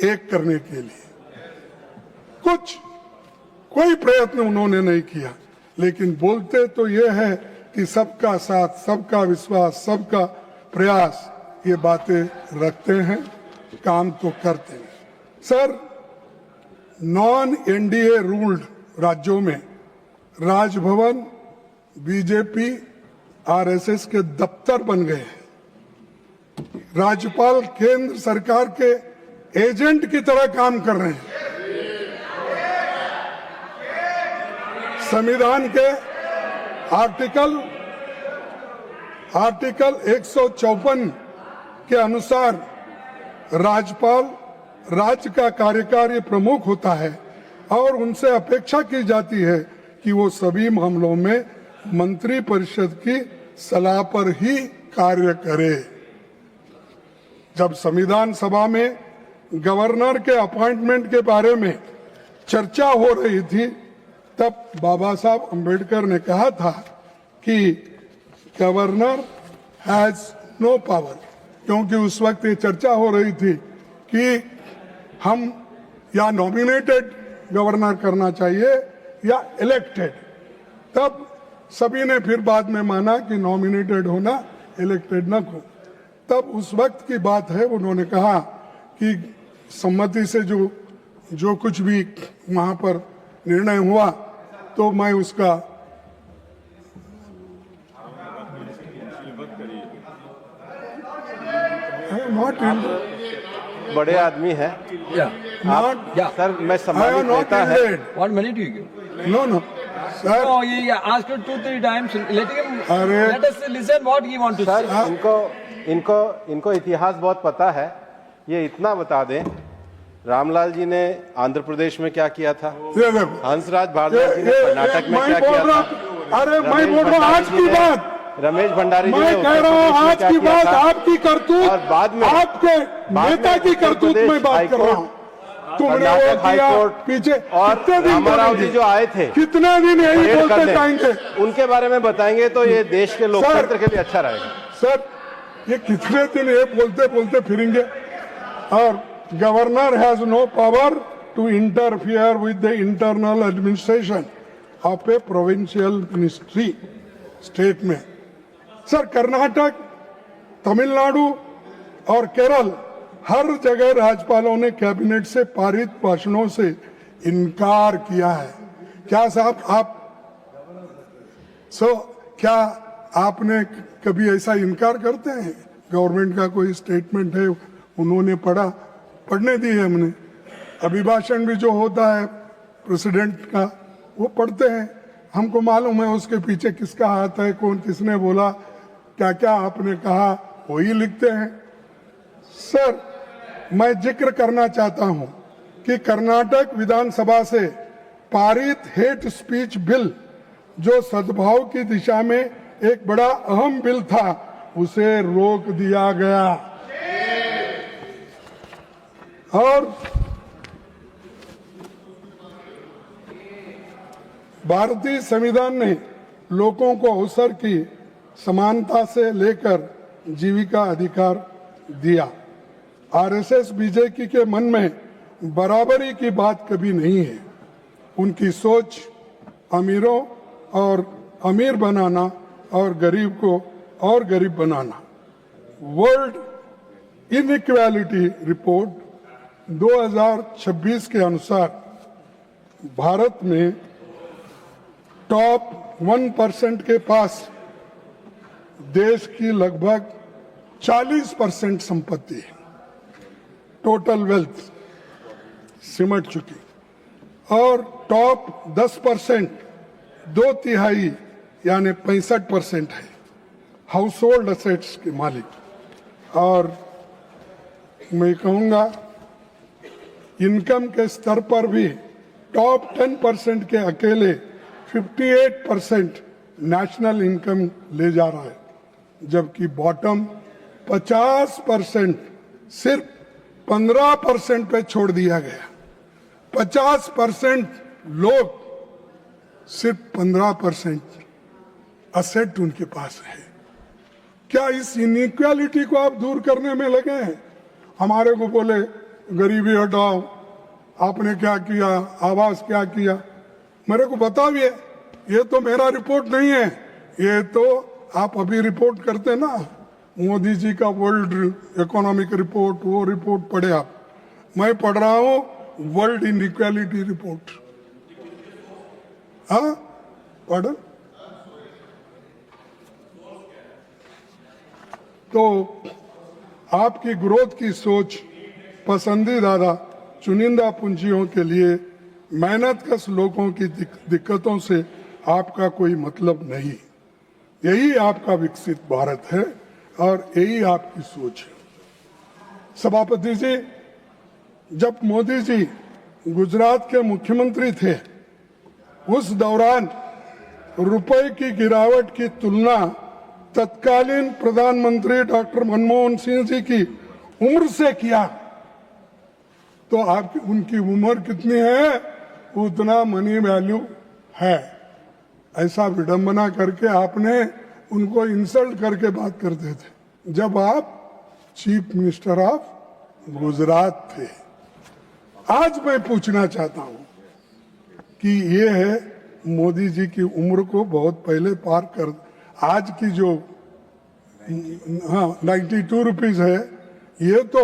एक करने के लिए, कोई प्रयत्न उन्होंने नहीं किया। लेकिन बोलते तो ये है कि सबका साथ, सबका विश्वास, सबका प्रयास, ये बातें रखते हैं, काम तो करते हैं। सर, नॉन एनडीए रूल्ड राज्यों में राजभवन बीजेपी आरएसएस के दफ्तर बन गए हैं। राज्यपाल केंद्र सरकार के एजेंट की तरह काम कर रहे हैं। संविधान के आर्टिकल 154 के अनुसार राज्यपाल राज्य का कार्यकारी प्रमुख होता है और उनसे अपेक्षा की जाती है कि वो सभी मामलों में मंत्री परिषद की सलाह पर ही कार्य करे। जब संविधान सभा में गवर्नर के अपॉइंटमेंट के बारे में चर्चा हो रही थी, तब बाबा साहब अंबेडकर ने कहा था कि गवर्नर हैज नो पावर, क्योंकि उस वक्त ये चर्चा हो रही थी कि हम या नॉमिनेटेड गवर्नर करना चाहिए या इलेक्टेड। तब सभी ने फिर बाद में माना कि नॉमिनेटेड होना, इलेक्टेड न हो। तब उस वक्त की बात है, उन्होंने कहा कि सम्मति से जो कुछ भी वहां पर निर्णय हुआ तो मैं उसका नॉट बड़े आदमी है सर, मैं सम्मानित नेता है। What money do you give? No sir, No, he asked you 2-3 times. Let us listen what he wants to sir, say. इनको इतिहास बहुत पता है। ये इतना बता दें, रामलाल जी ने आंध्र प्रदेश में क्या किया था, ये देखो, हंसराज भारद्वाज जी ने कर्नाटक में क्या किया था, अरे मैं बोल रहा हूँ आज की बात, रमेश भंडारी जी ने मैं कह रहा हूँ आज की बात, आपकी करतूत, और बाद में आपके नेता की करतूत में बात कर रहा हूँ। तुमने वो कर्नाटक किया हाईकोर्ट पीछे और कितने दिन रामाराव जी बोलेंगे? जो आए थे कितने दिन यही परेड बोलते करने, जाएंगे? उनके बारे में बताएंगे तो ये देश के लोकतंत्र के लिए अच्छा रहेगा। सर ये कितने दिन ये बोलते बोलते फिरेंगे? और governor has no power to interfere with the internal administration of a provincial ministry state में। सर कर्नाटक, तमिलनाडु और केरल हर जगह राज्यपालों ने कैबिनेट से पारित भाषणों से इनकार किया है। क्या साहब आप क्या आपने कभी ऐसा इनकार करते हैं? गवर्नमेंट का कोई स्टेटमेंट है, उन्होंने पढ़ने दी है हमने। अभिभाषण भी जो होता है प्रेसिडेंट का वो पढ़ते हैं, हमको मालूम है उसके पीछे किसका हाथ है, कौन किसने बोला, क्या क्या आपने कहा, वही लिखते हैं। सर मैं जिक्र करना चाहता हूं कि कर्नाटक विधानसभा से पारित हेट स्पीच बिल जो सद्भाव की दिशा में एक बड़ा अहम बिल था, उसे रोक दिया गया। और भारतीय संविधान ने लोगों को अवसर की समानता से लेकर जीविका अधिकार दिया। आरएसएस बीजेपी के मन में बराबरी की बात कभी नहीं है। उनकी सोच अमीरों और अमीर बनाना और गरीब को और गरीब बनाना। वर्ल्ड इनइक्वालिटी रिपोर्ट 2026 के अनुसार भारत में टॉप 1% के पास देश की लगभग 40% संपत्ति है। टोटल वेल्थ सिमट चुकी। और टॉप 10% 2/3 यानी 65% है हाउस होल्ड असेट्स के मालिक। और मैं कहूँगा इनकम के स्तर पर भी टॉप 10% के अकेले 58% नेशनल इनकम ले जा रहा है, जबकि बॉटम 50% सिर्फ 15% पे छोड़ दिया गया। 50% लोग, सिर्फ 15% असेट उनके पास है। क्या इस इनइक्वालिटी को आप दूर करने में लगे हैं? हमारे को बोले गरीबी हटाओ, आपने क्या किया, आवास क्या किया। मेरे को बताइए, ये तो मेरा रिपोर्ट नहीं है, ये तो आप अभी रिपोर्ट करते ना, मोदी जी का वर्ल्ड इकोनॉमिक रिपोर्ट, वो रिपोर्ट पढ़े आप। मैं पढ़ रहा हूं वर्ल्ड इनइक्वालिटी रिपोर्ट। हाँ पढ़। तो आपकी ग्रोथ की सोच पसंदीदा चुनिंदा पूंजियों के लिए मेहनतकश लोगों की दिक्कतों से आपका कोई मतलब नहीं। यही आपका विकसित भारत है और यही आपकी सोच है। सभापति जी, जब मोदी जी गुजरात के मुख्यमंत्री थे, उस दौरान रुपए की गिरावट की तुलना तत्कालीन प्रधानमंत्री डॉक्टर मनमोहन सिंह जी की उम्र से किया तो आपकी उनकी उम्र कितनी है उतना मनी वैल्यू है। ऐसा विडंबना करके आपने उनको इंसल्ट करके बात करते थे जब आप चीफ मिनिस्टर ऑफ गुजरात थे। आज मैं पूछना चाहता हूं कि ये है मोदी जी की उम्र को बहुत पहले पार कर, आज की जो 92 रुपीज है, ये तो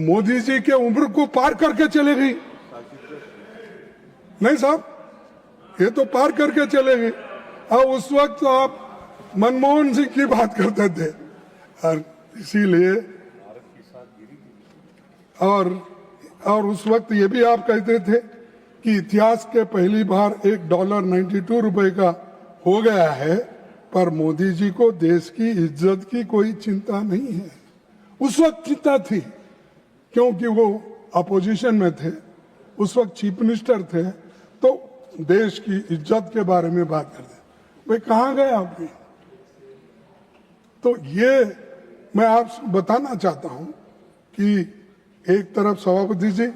मोदी जी के उम्र को पार करके चले गई। नहीं साहब, ये तो पार करके चले गई। और उस वक्त तो आप मनमोहन सिंह की बात करते थे, और इसीलिए और उस वक्त ये भी आप कहते थे कि इतिहास के पहली बार $1 92 रुपए का हो गया है, पर मोदी जी को देश की इज्जत की कोई चिंता नहीं है। उस वक्त चिंता थी क्योंकि वो अपोजिशन में थे, उस वक्त चीफ मिनिस्टर थे, तो देश की इज्जत के बारे में बात करते। भाई कहाँ गए आप भी? तो ये मैं आपसे बताना चाहता हूं कि एक तरफ सभापति जी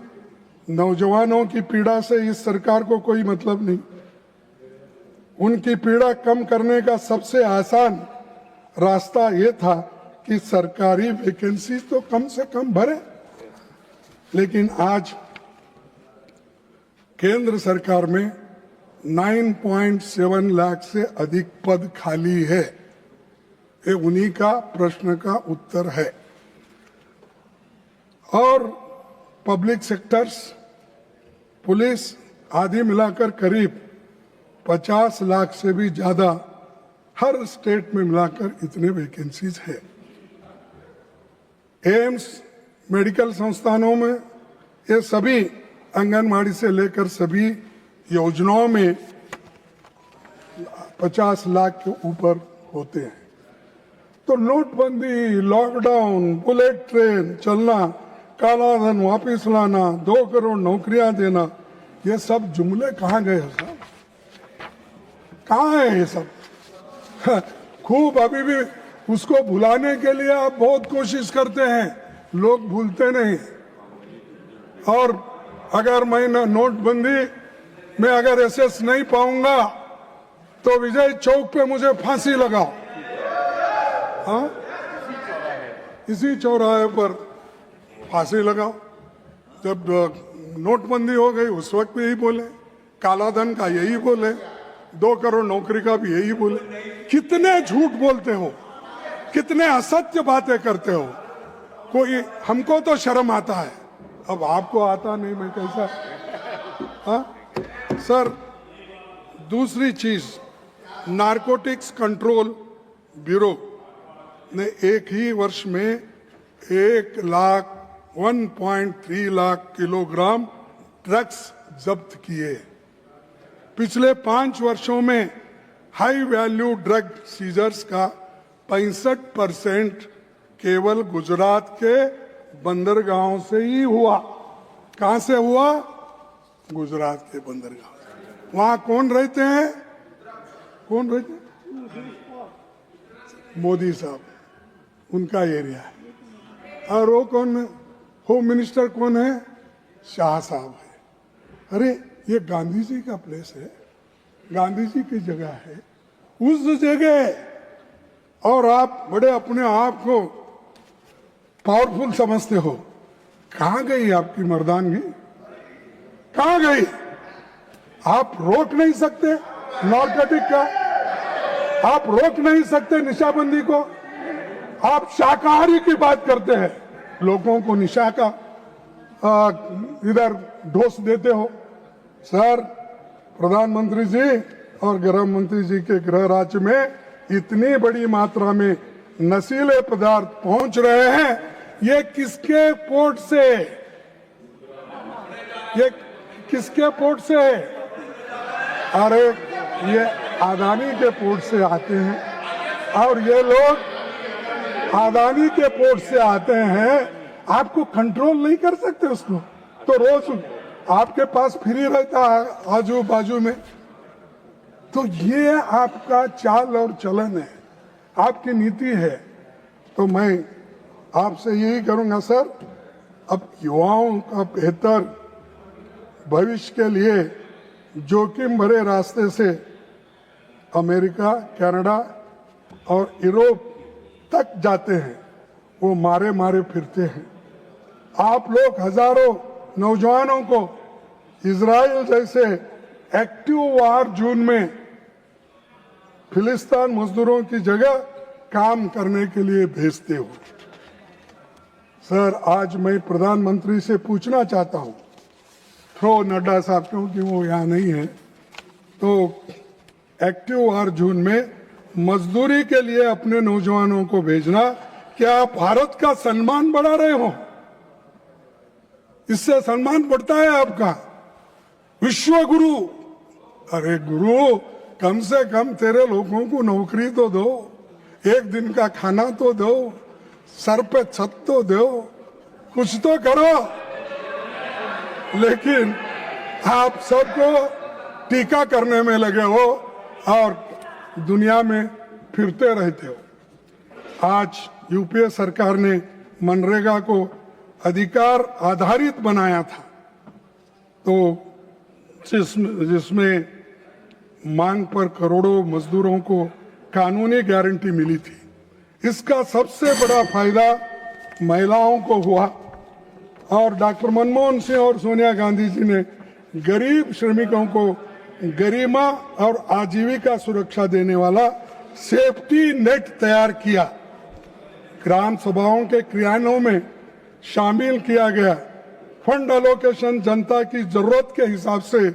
नौजवानों की पीड़ा से इस सरकार को कोई मतलब नहीं। उनकी पीड़ा कम करने का सबसे आसान रास्ता ये था कि सरकारी वैकेंसी तो कम से कम भरे। लेकिन आज केंद्र सरकार में 9.7 लाख से अधिक पद खाली है। ये उन्हीं का प्रश्न का उत्तर है। और पब्लिक सेक्टर्स, पुलिस आदि मिलाकर करीब 50 लाख से भी ज्यादा हर स्टेट में मिलाकर इतने वैकेंसीज है। एम्स, मेडिकल संस्थानों में ये सभी आंगनबाड़ी से लेकर सभी योजनाओं में 50 लाख के ऊपर होते हैं। तो नोटबंदी, लॉकडाउन, बुलेट ट्रेन चलना, काला धन वापिस लाना, 2 करोड़ नौकरियां देना, ये सब जुमले कहाँ गए हैं साहब? कहाँ है ये सब? खूब अभी भी उसको भुलाने के लिए आप बहुत कोशिश करते हैं, लोग भूलते नहीं। और अगर मैं नोटबंदी में अगर एसएस नहीं पाऊंगा तो विजय चौक पे मुझे फांसी लगाओ। हाँ, इसी चौराहे पर फांसी लगाओ। जब नोटबंदी हो गई उस वक्त भी यही बोले, काला धन का यही बोले, 2 करोड़ नौकरी का भी यही बोले। कितने झूठ बोलते हो, कितने असत्य बातें करते हो। कोई हमको तो शर्म आता है, अब आपको आता नहीं, मैं कैसा? हाँ सर, दूसरी चीज, नारकोटिक्स कंट्रोल ब्यूरो ने एक ही वर्ष में 1.3 लाख किलोग्राम ड्रग्स जब्त किए। पिछले 5 वर्षों में हाई वैल्यू ड्रग सीजर्स का 65% केवल गुजरात के बंदरगाहों से ही हुआ। कहां से हुआ? गुजरात के बंदरगाह। वहां कौन रहते हैं? कौन रहते हैं? मोदी साहब, उनका एरिया है। और वो कौन है? होम मिनिस्टर कौन है? शाह साहब है। अरे ये गांधी जी का प्लेस है, गांधी जी की जगह है, उस जगह और आप बड़े अपने आप को पावरफुल समझते हो। कहां गई आपकी मर्दानगी? कहां गई? आप रोक नहीं सकते नारकोटिक का, आप रोक नहीं सकते निशाबंदी को। आप शाकाहारी की बात करते हैं, लोगों को निशा का इधर ढोस देते हो। सर, प्रधानमंत्री जी और गृह मंत्री जी के गृह राज्य में इतनी बड़ी मात्रा में नशीले पदार्थ पहुंच रहे हैं, ये किसके पोर्ट से? ये किसके पोर्ट से? अरे ये अदानी के पोर्ट से आते हैं। और ये लोग अदानी के पोर्ट से आते हैं, आपको कंट्रोल नहीं कर सकते उसको, तो रोज आपके पास फ्री रहता है आजू बाजू में। तो ये आपका चाल और चलन है, आपकी नीति है। तो मैं आपसे यही करूंगा सर, अब युवाओं का बेहतर भविष्य के लिए जोखिम भरे रास्ते से अमेरिका, कनाडा और यूरोप तक जाते हैं, वो मारे मारे फिरते हैं। आप लोग हजारों नौजवानों को इजराइल जैसे एक्टिव वार जोन में फिलिस्तीन मजदूरों की जगह काम करने के लिए भेजते हो। सर, आज मैं प्रधानमंत्री से पूछना चाहता हूं, थ्रो नड्डा साहब, क्योंकि वो यहाँ नहीं है, तो एक्टिव वार जोन में मजदूरी के लिए अपने नौजवानों को भेजना, क्या आप भारत का सम्मान बढ़ा रहे हो? इससे सम्मान बढ़ता है आपका। विश्व गुरु, अरे गुरु, कम से कम तेरे लोगों को नौकरी तो दो, एक दिन का खाना तो दो, सर पे छत तो दो, कुछ तो करो। लेकिन आप सबको टीका करने में लगे हो और दुनिया में फिरते रहते हो। आज यूपीए सरकार ने मनरेगा को अधिकार आधारित बनाया था, तो जिसमें मांग पर करोड़ों मजदूरों को कानूनी गारंटी मिली थी। इसका सबसे बड़ा फायदा महिलाओं को हुआ और डॉक्टर मनमोहन सिंह और सोनिया गांधी जी ने गरीब श्रमिकों को गरिमा और आजीविका सुरक्षा देने वाला सेफ्टी नेट तैयार किया। ग्राम सभाओं के क्रियान्वयन में शामिल किया गया फंड एलोकेशन जनता की जरूरत के हिसाब से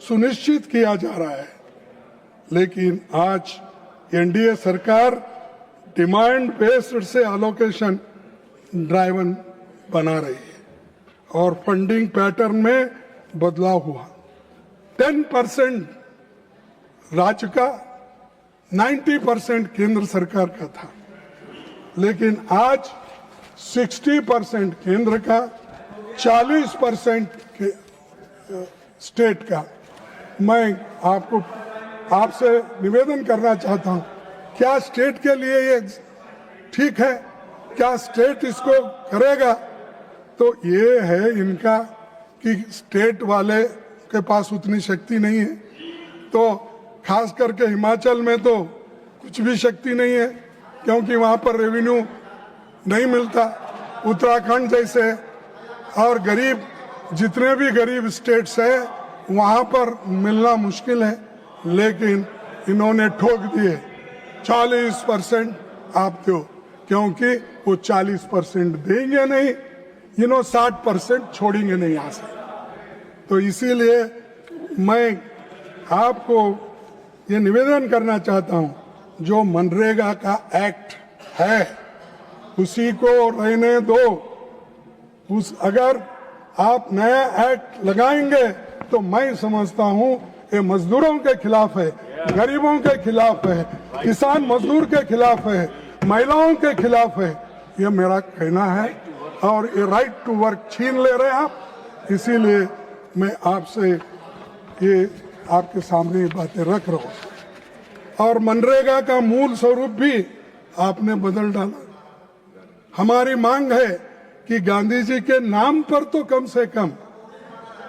सुनिश्चित किया जा रहा है। लेकिन आज एनडीए सरकार डिमांड बेस्ड से एलोकेशन ड्राइवन बना रही है और फंडिंग पैटर्न में बदलाव हुआ। 10% राज्य का, 90% केंद्र सरकार का था, लेकिन आज 60% केंद्र का, 40% स्टेट का। मैं आपसे निवेदन करना चाहता हूं, क्या स्टेट के लिए ये ठीक है? क्या स्टेट इसको करेगा? तो ये है इनका कि स्टेट वाले के पास उतनी शक्ति नहीं है, तो खास करके हिमाचल में तो कुछ भी शक्ति नहीं है क्योंकि वहां पर रेवेन्यू नहीं मिलता। उत्तराखंड जैसे और गरीब जितने भी गरीब स्टेट्स है वहां पर मिलना मुश्किल है, लेकिन इन्होंने ठोक दिए 40% आप दो, क्योंकि वो 40% देंगे नहीं, 60% छोड़ेंगे नहीं यहाँ से। तो इसीलिए मैं आपको ये निवेदन करना चाहता हूँ, जो मनरेगा का एक्ट है उसी को रहने दो। अगर आप नया एक्ट लगाएंगे तो मैं समझता हूँ ये मजदूरों के खिलाफ है, गरीबों के खिलाफ है, किसान मजदूर के खिलाफ है, महिलाओं के खिलाफ है। ये मेरा कहना है और ये राइट टू वर्क छीन ले रहे हैं आप। इसीलिए मैं आपसे ये आपके सामने ये बातें रख रहा हूँ। और मनरेगा का मूल स्वरूप भी आपने बदल डाला। हमारी मांग है कि गांधी जी के नाम पर तो कम से कम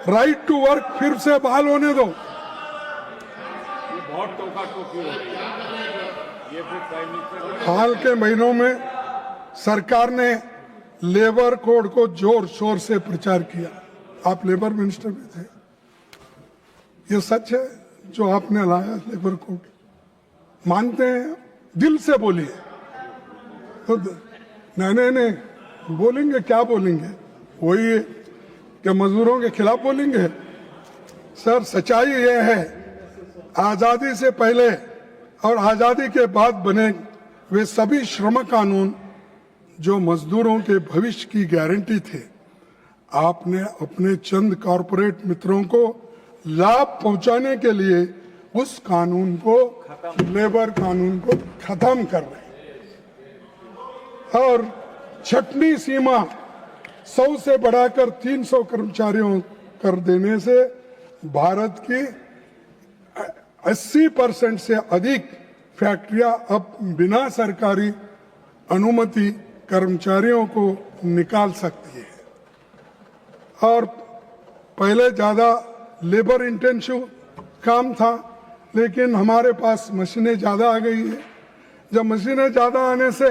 राइट टू वर्क फिर से बहाल होने दो। बहुत टोका टोकी हो रही है। ये फिर प्राइम मिनिस्टर हाल के महीनों में सरकार ने लेबर कोड को जोर शोर से प्रचार किया। आप लेबर मिनिस्टर भी थे। ये सच है जो आपने लाया लेबर कोड? मानते हैं? दिल से बोलिए। तो नहीं बोलेंगे, क्या बोलेंगे? वही है कि मजदूरों के खिलाफ बोलेंगे? सर, सच्चाई ये है, आजादी से पहले और आजादी के बाद बने वे सभी श्रम कानून जो मजदूरों के भविष्य की गारंटी थे, आपने अपने चंद कॉरपोरेट मित्रों को लाभ पहुंचाने के लिए उस कानून को, लेबर कानून को खत्म कर रहे और छठवीं सीमा 100 से बढ़ाकर 300 कर्मचारियों कर देने से भारत की 80% से अधिक फैक्ट्रियां अब बिना सरकारी अनुमति कर्मचारियों को निकाल सकती है। और पहले ज्यादा लेबर इंटेंसिव काम था, लेकिन हमारे पास मशीनें ज्यादा आ गई है। जब मशीनें ज्यादा आने से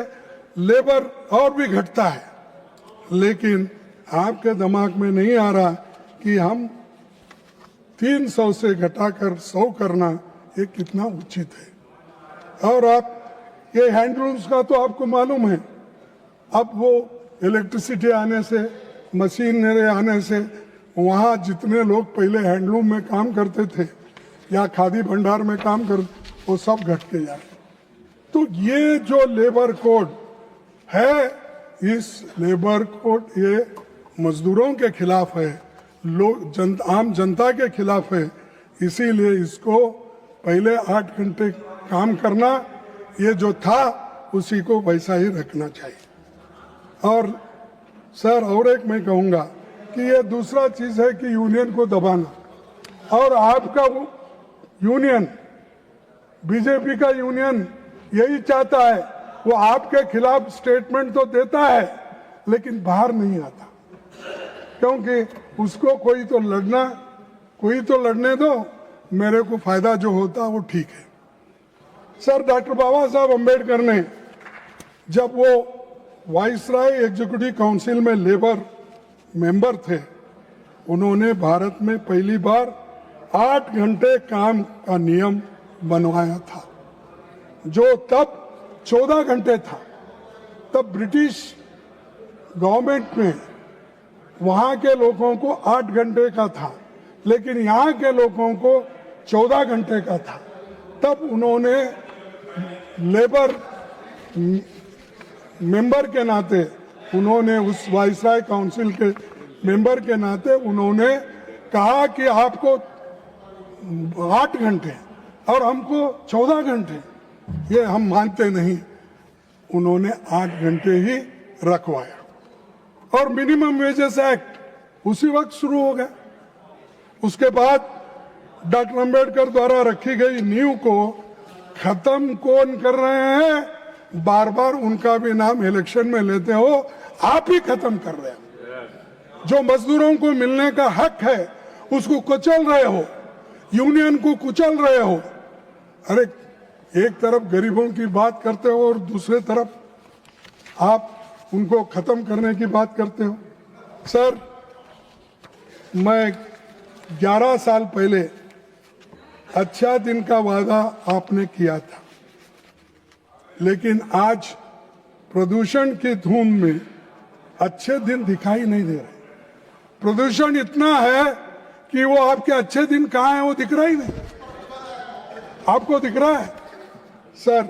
लेबर और भी घटता है, लेकिन आपके दिमाग में नहीं आ रहा कि हम 300 से घटाकर 100 करना ये कितना उचित है। और आप ये हैंडलूम्स का तो आपको मालूम है, अब वो इलेक्ट्रिसिटी आने से, मशीनरी आने से, वहाँ जितने लोग पहले हैंडलूम में काम करते थे या खादी भंडार में काम करते, वो सब घट के जा रहे। तो ये जो लेबर कोड है, इस लेबर कोड ये मजदूरों के खिलाफ है, आम जनता के खिलाफ है। इसीलिए इसको पहले 8 घंटे काम करना, ये जो था उसी को वैसा ही रखना चाहिए। और सर, और एक मैं कहूँगा कि ये दूसरा चीज है कि यूनियन को दबाना। और आपका वो यूनियन, बीजेपी का यूनियन यही चाहता है, वो आपके खिलाफ स्टेटमेंट तो देता है लेकिन बाहर नहीं आता, क्योंकि उसको कोई तो लड़ना कोई तो लड़ने दो, मेरे को फायदा जो होता वो ठीक है। सर, डॉक्टर बाबा साहब अम्बेडकर ने जब वो वाइसराय एग्जीक्यूटिव काउंसिल में लेबर मेंबर थे, उन्होंने भारत में पहली बार 8 घंटे काम का नियम बनवाया था, जो तब 14 घंटे था। तब ब्रिटिश गवर्नमेंट में वहां के लोगों को 8 घंटे का था, लेकिन यहाँ के लोगों को 14 घंटे का था। तब उन्होंने लेबर मेंबर के नाते, उन्होंने उस वाइसराय काउंसिल के मेंबर के नाते उन्होंने कहा कि आपको 8 घंटे और हमको 14 घंटे, ये हम मानते नहीं। उन्होंने 8 घंटे ही रखवाया और मिनिमम वेजेस एक्ट उसी वक्त शुरू हो गया। उसके बाद डॉक्टर अम्बेडकर द्वारा रखी गई नींव को खत्म कौन कर रहे हैं? बार बार उनका भी नाम इलेक्शन में लेते हो, आप ही खत्म कर रहे हो। जो मजदूरों को मिलने का हक है उसको कुचल रहे हो, यूनियन को कुचल रहे हो। अरे एक तरफ गरीबों की बात करते हो और दूसरे तरफ आप उनको खत्म करने की बात करते हो। सर, मैं 11 साल पहले अच्छा दिन का वादा आपने किया था, लेकिन आज प्रदूषण की धूम में अच्छे दिन दिखाई नहीं दे रहे। प्रदूषण इतना है कि वो आपके अच्छे दिन कहाँ हैं वो दिख रहा ही नहीं। आपको दिख रहा है? सर,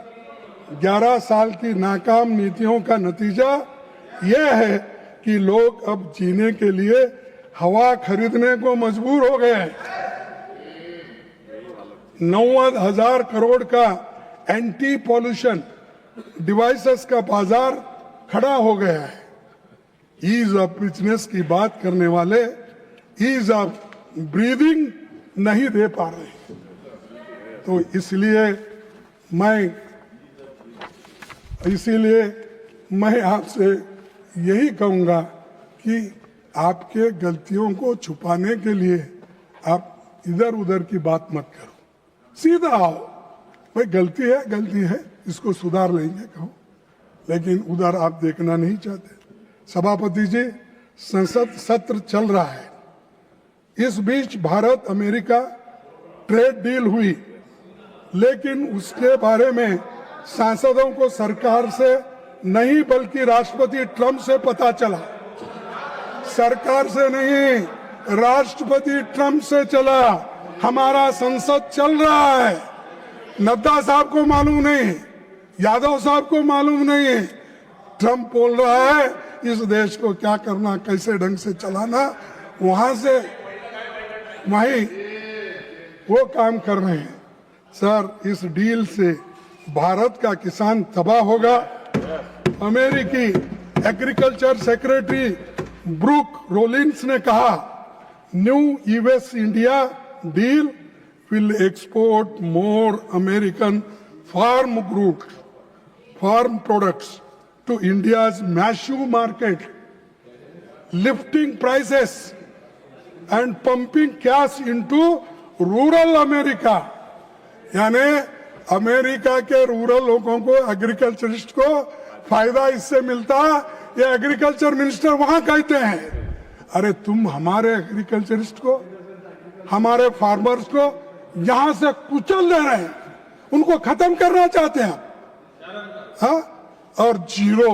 11 साल की नाकाम नीतियों का नतीजा यह है कि लोग अब जीने के लिए हवा खरीदने को मजबूर हो गए हैं। 90,000 करोड़ का एंटी पॉल्यूशन डिवाइसेस का बाजार खड़ा हो गया है। ईज ऑफ बिजनेस की बात करने वाले ईज ऑफ ब्रीदिंग नहीं दे पा रहे। तो इसलिए मैं आपसे यही कहूंगा कि आपके गलतियों को छुपाने के लिए आप इधर उधर की बात मत करो, सीधा आओ। भाई गलती है, इसको सुधार लेंगे कहो, लेकिन उधर आप देखना नहीं चाहते। सभापति जी, संसद सत्र चल रहा है। इस बीच भारत अमेरिका ट्रेड डील हुई, लेकिन उसके बारे में सांसदों को सरकार से नहीं बल्कि राष्ट्रपति ट्रंप से पता चला। सरकार से नहीं, राष्ट्रपति ट्रंप से चला। हमारा संसद चल रहा है। नड्डा साहब को मालूम नहीं, यादव साहब को मालूम नहीं। ट्रंप बोल रहा है इस देश को क्या करना, कैसे ढंग से चलाना, वहां से वहीं वो काम कर रहे हैं। सर, इस डील से भारत का किसान तबाह होगा। अमेरिकी एग्रीकल्चर सेक्रेटरी ब्रूक रोलिंस ने कहा, new US India deal will export more American farm products to India's massive market, lifting prices and pumping cash into rural America। यानी अमेरिका के रूरल लोगों को, एग्रीकल्चरिस्ट को फायदा इससे मिलता, ये एग्रीकल्चर मिनिस्टर वहां कहते हैं। अरे तुम हमारे एग्रीकल्चरिस्ट को, हमारे फार्मर्स को यहां से कुचल दे रहे हैं, उनको खत्म करना चाहते हैं। हाँ, और जीरो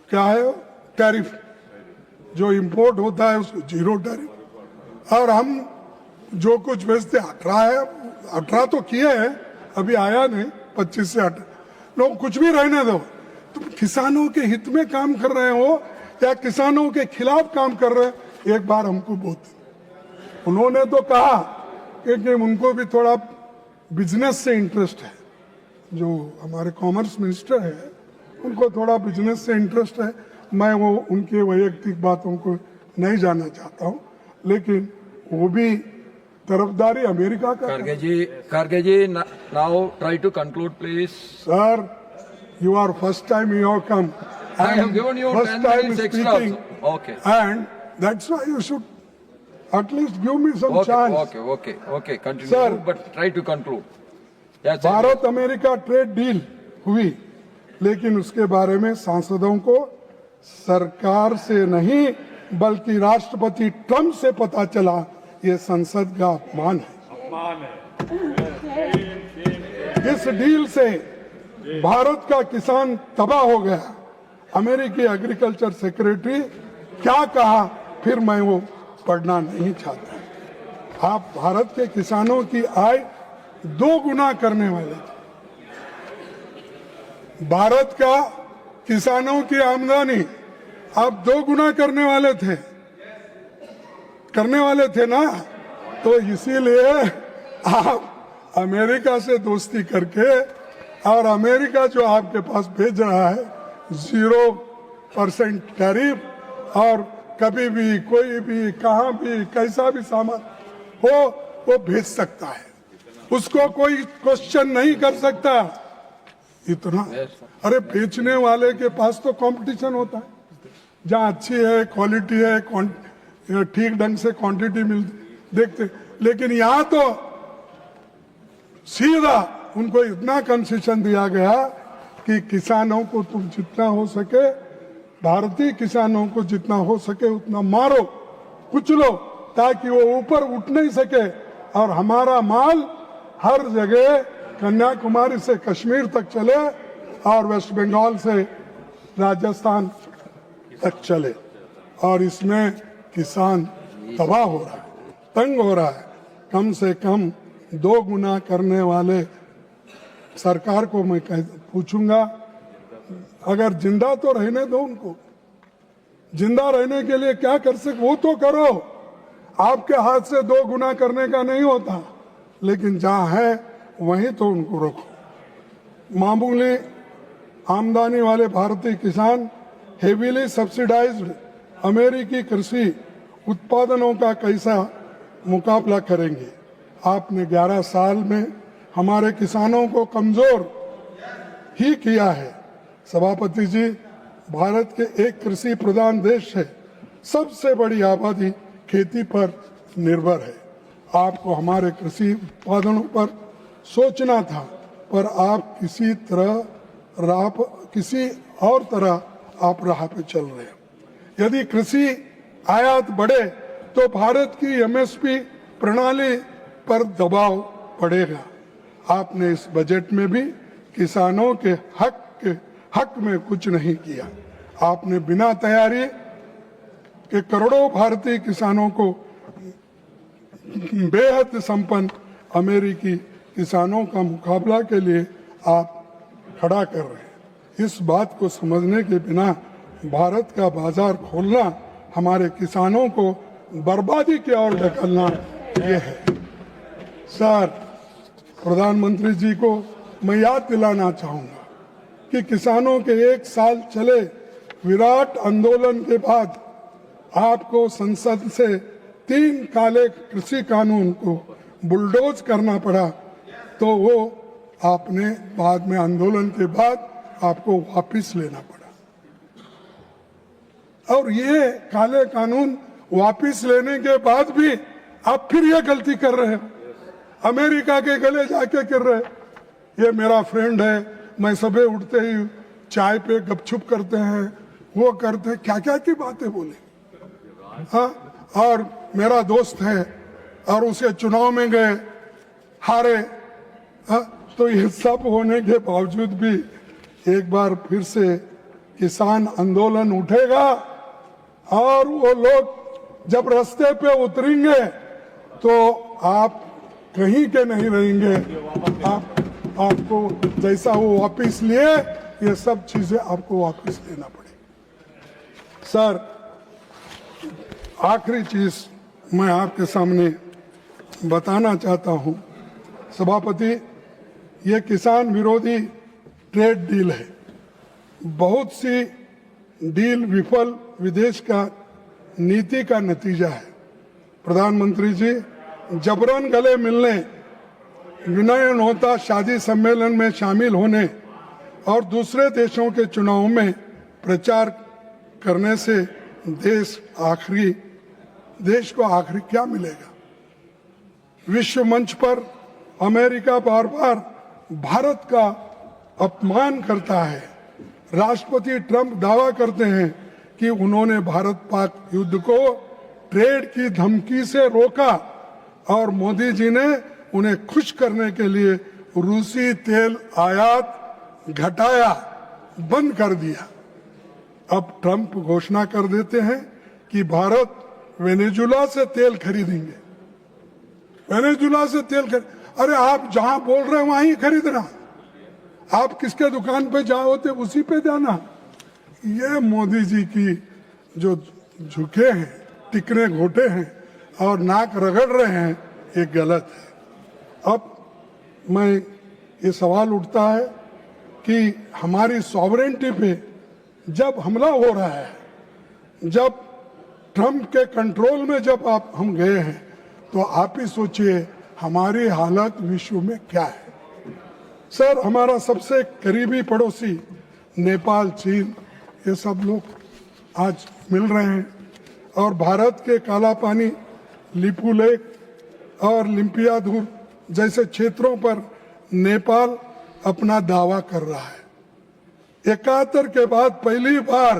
क्या है टैरिफ, जो इंपोर्ट होता है उसको जीरो टैरिफ। और हम जो कुछ बेचते 18 है, 18 तो किए हैं, अभी आया नहीं 25 से 18। लोग कुछ भी रहने दो, तुम किसानों के हित में काम कर रहे हो या किसानों के खिलाफ काम कर रहे हो? एक बार हमको बहुत उन्होंने तो कहा कि उनको भी थोड़ा बिजनेस से इंटरेस्ट है। जो हमारे कॉमर्स मिनिस्टर है उनको थोड़ा बिजनेस से इंटरेस्ट है। मैं वो उनके वैयक्तिक बातों को नहीं जानना चाहता हूँ, लेकिन वो भी तरफदारी अमेरिका का। Kharge ji, now try to conclude, please. Sir, you are first time you have come. I have given you first 10 time minutes extra speaking, also. Okay. and that's why you should At least give me some chance. Okay. Continue. Sir. But try to conclude. Yes, sir. Bharat America trade deal हुई, लेकिन उसके बारे में सांसदों को सरकार से नहीं बल्कि राष्ट्रपति ट्रंप से पता चला। ये संसद का अपमान है। इस डील से भारत का किसान तबाह हो गया। अमेरिकी एग्रीकल्चर सेक्रेटरी क्या कहा फिर मैं वो पढ़ना नहीं चाहता। आप भारत के किसानों की आय 2 गुना करने वाले थे। भारत का किसानों की आमदनी आप 2 गुना करने वाले थे ना। तो इसीलिए आप अमेरिका से दोस्ती करके और अमेरिका जो आपके पास भेज रहा है 0% टैरिफ और कभी भी कोई भी कहां भी कैसा भी सामान हो वो भेज सकता है, उसको कोई क्वेश्चन नहीं कर सकता। इतना अरे बेचने वाले के पास तो कंपटीशन होता है, जहां अच्छी है क्वालिटी है ठीक ढंग से क्वांटिटी मिलती देखते, लेकिन यहाँ तो सीधा उनको इतना कंसेशन दिया गया कि किसानों को तुम जितना हो सके, भारतीय किसानों को जितना हो सके उतना मारो कुचलो ताकि वो ऊपर उठ नहीं सके और हमारा माल हर जगह कन्याकुमारी से कश्मीर तक चले और वेस्ट बंगाल से राजस्थान तक चले। और इसमें किसान तबाह हो रहा है, तंग हो रहा है। कम से कम 2 गुना करने वाले सरकार को मैं पूछूंगा, अगर जिंदा तो रहने दो उनको, जिंदा रहने के लिए क्या कर सके वो तो करो। आपके हाथ से 2 गुना करने का नहीं होता, लेकिन जहां है वहीं तो उनको रोको। मामूली आमदनी वाले भारतीय किसान हेवीली सब्सिडाइज्ड अमेरिकी कृषि उत्पादनों का कैसा मुकाबला करेंगे। आपने 11 साल में हमारे किसानों को कमजोर ही किया है। सभापति जी, भारत के एक कृषि प्रधान देश है, सबसे बड़ी आबादी खेती पर निर्भर है। आपको हमारे कृषि उत्पादनों पर सोचना था, पर आप किसी और तरह आप राह पे चल रहे हैं। यदि कृषि आयात बढ़े तो भारत की एमएसपी प्रणाली पर दबाव पड़ेगा। आपने इस बजट में भी किसानों के हक में कुछ नहीं किया। आपने बिना तैयारी के करोड़ों भारतीय किसानों को बेहद संपन्न अमेरिकी किसानों का मुकाबला के लिए आप खड़ा कर रहे हैं। इस बात को समझने के बिना भारत का बाजार खोलना हमारे किसानों को बर्बादी की ओर ढकेलना ये है। सर, प्रधानमंत्री जी को मैं याद दिलाना चाहूंगा कि किसानों के 1 साल चले विराट आंदोलन के बाद आपको संसद से 3 काले कृषि कानून को बुलडोज करना पड़ा, तो वो आपने बाद में आंदोलन के बाद आपको वापस लेना पड़ा। और ये काले कानून वापस लेने के बाद भी आप फिर ये गलती कर रहे हो, अमेरिका के गले जाके कर रहे। ये मेरा फ्रेंड है, मैं सुबह उठते ही चाय पे गपछुप करते हैं, वो करते हैं, क्या क्या की बातें बोले। हाँ, और मेरा दोस्त है और उसे चुनाव में गए, हारे। हाँ, तो ये सब होने के बावजूद भी एक बार फिर से किसान आंदोलन उठेगा और वो लोग जब रास्ते पे उतरेंगे तो आप कहीं के नहीं रहेंगे। आपको जैसा वो वापस लिए, ये सब चीजें आपको वापस लेना पड़ेगी। सर, आखिरी चीज मैं आपके सामने बताना चाहता हूं, सभापति, ये किसान विरोधी ट्रेड डील है। बहुत सी डील विफल विदेश का नीति का नतीजा है। प्रधानमंत्री जी, जबरन गले मिलने, विनयन होता शादी सम्मेलन में शामिल होने और दूसरे देशों के चुनाव में प्रचार करने से देश आखिरी देश को आखिर क्या मिलेगा? विश्व मंच पर अमेरिका बार बार भारत का अपमान करता है। राष्ट्रपति ट्रंप दावा करते हैं कि उन्होंने भारत पाक युद्ध को ट्रेड की धमकी से रोका और मोदी जी ने उन्हें खुश करने के लिए रूसी तेल आयात घटाया, बंद कर दिया। अब ट्रंप घोषणा कर देते हैं कि भारत वेनेजुला से तेल खरीदेंगे। वेनेजुला से तेल अरे आप जहां बोल रहे हैं वहां ही खरीदना। आप किसके दुकान पे जाओ तो उसी पे जाना। ये मोदी जी की जो झुके हैं, टिकने घोटे हैं और नाक रगड़ रहे हैं, ये गलत है। अब मैं ये सवाल उठता है कि हमारी सॉवरेंटी पे जब हमला हो रहा है, जब ट्रंप के कंट्रोल में जब हम गए हैं, तो आप ही सोचिए हमारी हालत विश्व में क्या है। सर, हमारा सबसे करीबी पड़ोसी नेपाल, चीन, ये सब लोग आज मिल रहे हैं और भारत के काला पानी, लिपू लेक और लिम्पियाधुर जैसे क्षेत्रों पर नेपाल अपना दावा कर रहा है। 71 के बाद पहली बार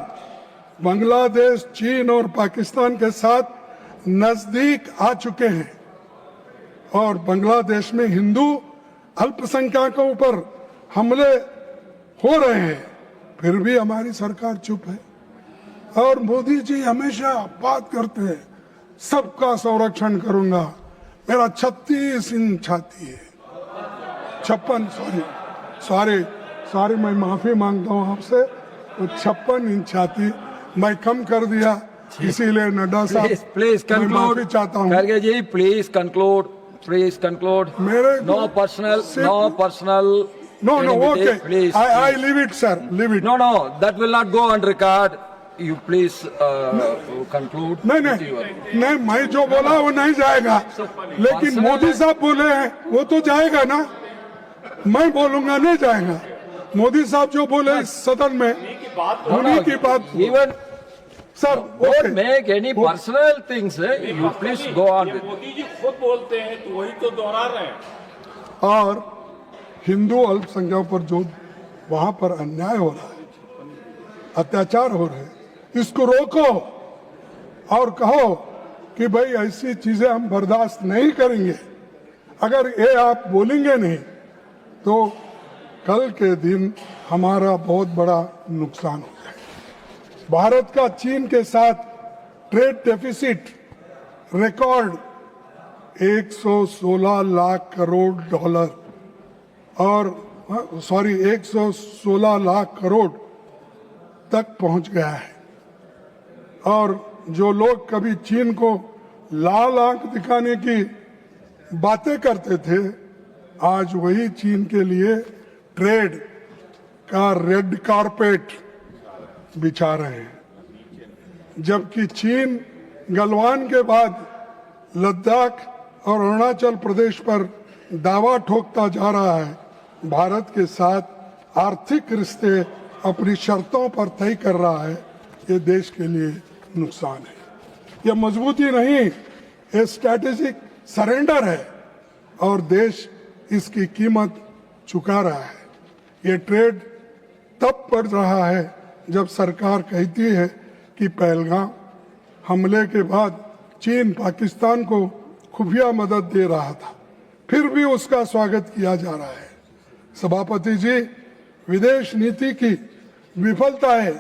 बांग्लादेश, चीन और पाकिस्तान के साथ नजदीक आ चुके हैं और बांग्लादेश में हिंदू अल्पसंख्यकों पर हमले हो रहे हैं, फिर भी हमारी सरकार चुप है। और मोदी जी हमेशा बात करते हैं सबका संरक्षण करूंगा। मेरा 36 इंच छाती है, 56 सॉरी मैं माफी मांगता हूं आपसे, तो 56 इंच छाती मैं कम कर दिया, इसीलिए नड्डा साहब प्लीज मैं माफी चाहता हूं। खड़गे जी प्लीज कंक्लूड, मेरे no personal No, okay. Please, I leave it, sir. Leave it. No, that will not go on record. You please conclude. नहीं, मैं जो बोला वो नहीं जाएगा, लेकिन मोदी साहब बोले हैं वो तो जाएगा ना। मैं बोलूंगा नहीं जाएगा। मोदी साहब जो बोले इस सदन में, उन्हीं की बात। Even sir, don't make any personal things. You please go on. Modi ji खुद बोलते हैं तो वही तो दोहरा रहे हैं। और हिंदू अल्पसंख्यकों पर जो वहां पर अन्याय हो रहा है, अत्याचार हो रहे हैं, इसको रोको और कहो कि भाई ऐसी चीजें हम बर्दाश्त नहीं करेंगे। अगर ये आप बोलेंगे नहीं तो कल के दिन हमारा बहुत बड़ा नुकसान हो जाएगा। भारत का चीन के साथ trade deficit record 116 lakh crore dollar और 116 लाख करोड़ तक पहुंच गया है। और जो लोग कभी चीन को लाल आंख दिखाने की बातें करते थे, आज वही चीन के लिए ट्रेड का रेड कारपेट बिछा रहे हैं। जबकि चीन गलवान के बाद लद्दाख और अरुणाचल प्रदेश पर दावा ठोकता जा रहा है, भारत के साथ आर्थिक रिश्ते अपनी शर्तों पर तय कर रहा है। ये देश के लिए नुकसान है, ये मजबूती नहीं, ये स्ट्रैटेजिक सरेंडर है और देश इसकी कीमत चुका रहा है। ये ट्रेड तब बढ़ रहा है जब सरकार कहती है कि पहलगाम हमले के बाद चीन पाकिस्तान को खुफिया मदद दे रहा था, फिर भी उसका स्वागत किया जा रहा है। सभापति जी, विदेश नीति की विफलताएं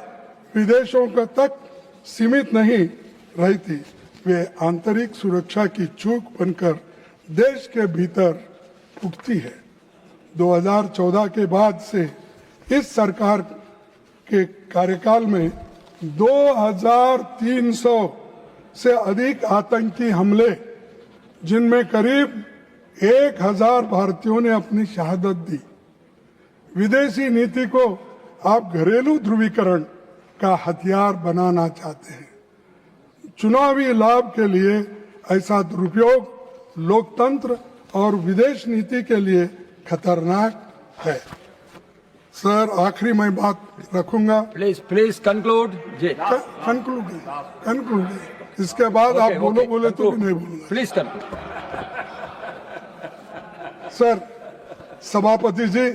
विदेशों का तक सीमित नहीं रही थी, वे आंतरिक सुरक्षा की चूक बनकर देश के भीतर फूटती है। 2014 के बाद से इस सरकार के कार्यकाल में 2300 से अधिक आतंकी हमले, जिनमें करीब 1000 भारतीयों ने अपनी शहादत दी। विदेशी नीति को आप घरेलू ध्रुवीकरण का हथियार बनाना चाहते हैं। चुनावी लाभ के लिए ऐसा दुरुपयोग लोकतंत्र और विदेश नीति के लिए खतरनाक है। सर, आखिरी मैं बात रखूंगा। Please conclude. कंक्लूड इसके बाद आप बोलो बोले तो conclude. भी नहीं बोलूंगा। Please conclude. सर, सभापति जी,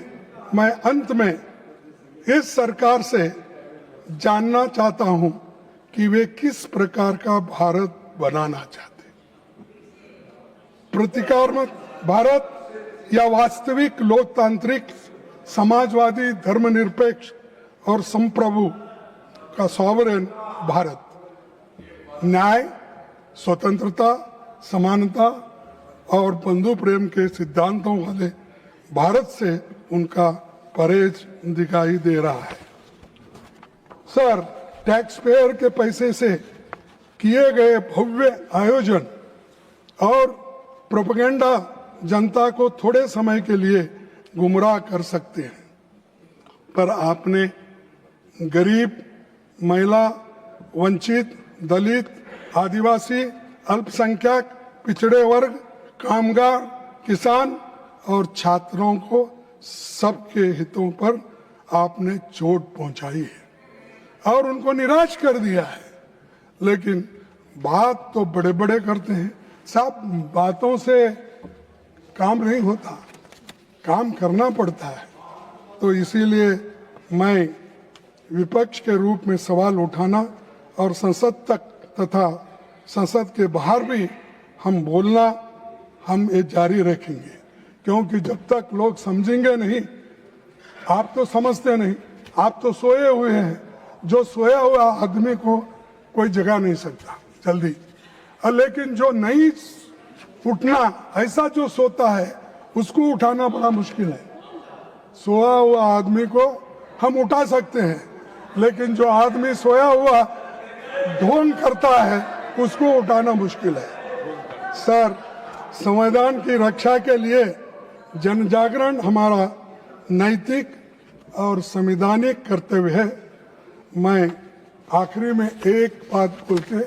मैं अंत में इस सरकार से जानना चाहता हूं कि वे किस प्रकार का भारत बनाना चाहते हैं। प्रतिकात्मक भारत या वास्तविक लोकतांत्रिक समाजवादी धर्मनिरपेक्ष और संप्रभु का सॉवरेन भारत, न्याय, स्वतंत्रता, समानता और बंधु प्रेम के सिद्धांतों वाले भारत से उनका परहेज दिखाई दे रहा है। सर, टैक्स पेयर के पैसे से किए गए भव्य आयोजन और प्रोपेगेंडा जनता को थोड़े समय के लिए गुमराह कर सकते हैं, पर आपने गरीब, महिला, वंचित, दलित, आदिवासी, अल्पसंख्यक, पिछड़े वर्ग, कामगार, किसान और छात्रों को सबके हितों पर आपने चोट पहुंचाई है और उनको निराश कर दिया है। लेकिन बात तो बड़े बड़े करते हैं साहब, बातों से काम नहीं होता, काम करना पड़ता है। तो इसीलिए मैं विपक्ष के रूप में सवाल उठाना और संसद तक तथा संसद के बाहर भी हम बोलना, हम ये जारी रखेंगे, क्योंकि जब तक लोग समझेंगे नहीं, आप तो समझते नहीं, आप तो सोए हुए हैं। जो सोया हुआ आदमी को कोई जगा नहीं सकता जल्दी, लेकिन जो नहीं उठना, ऐसा जो सोता है उसको उठाना बड़ा मुश्किल है। सोया हुआ आदमी को हम उठा सकते हैं, लेकिन जो आदमी सोया हुआ ढोंग करता है उसको उठाना मुश्किल है। सर, संविधान की रक्षा के लिए जन जागरण हमारा नैतिक और संवैधानिक कर्तव्य है। मैं आखिरी में एक बात बोल के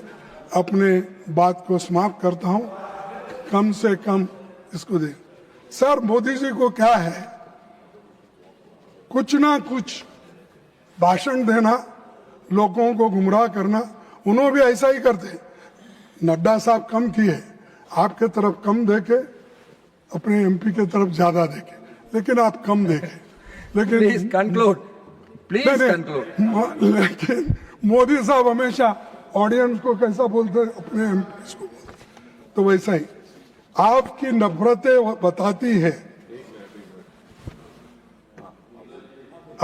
अपने बात को समाप्त करता हूं, कम से कम इसको दे। सर, मोदी जी को क्या है, कुछ ना कुछ भाषण देना, लोगों को गुमराह करना, उन्होंने भी ऐसा ही करते। नड्डा साहब कम किए, आपके तरफ कम देके, अपने एमपी के तरफ ज्यादा देके, लेकिन आप कम देके। लेकिन Please conclude. Please conclude. लेकिन मोदी साहब हमेशा ऑडियंस को कैसा बोलते हैं, अपने एमपी को बोलते। तो वैसा ही आपकी नफरतें बताती है,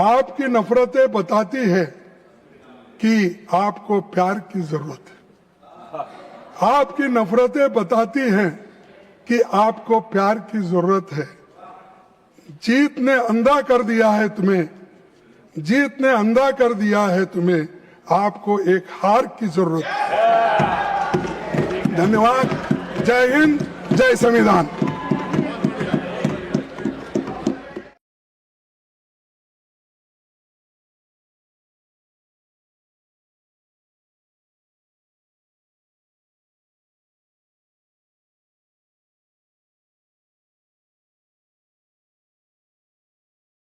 आपकी नफरतें बताती है कि आपको प्यार की जरूरत है। आपकी नफरतें बताती हैं कि आपको प्यार की जरूरत है। जीत ने अंधा कर दिया है तुम्हें, जीत ने अंधा कर दिया है तुम्हें, आपको एक हार की जरूरत है। धन्यवाद। जय हिंद, जय संविधान।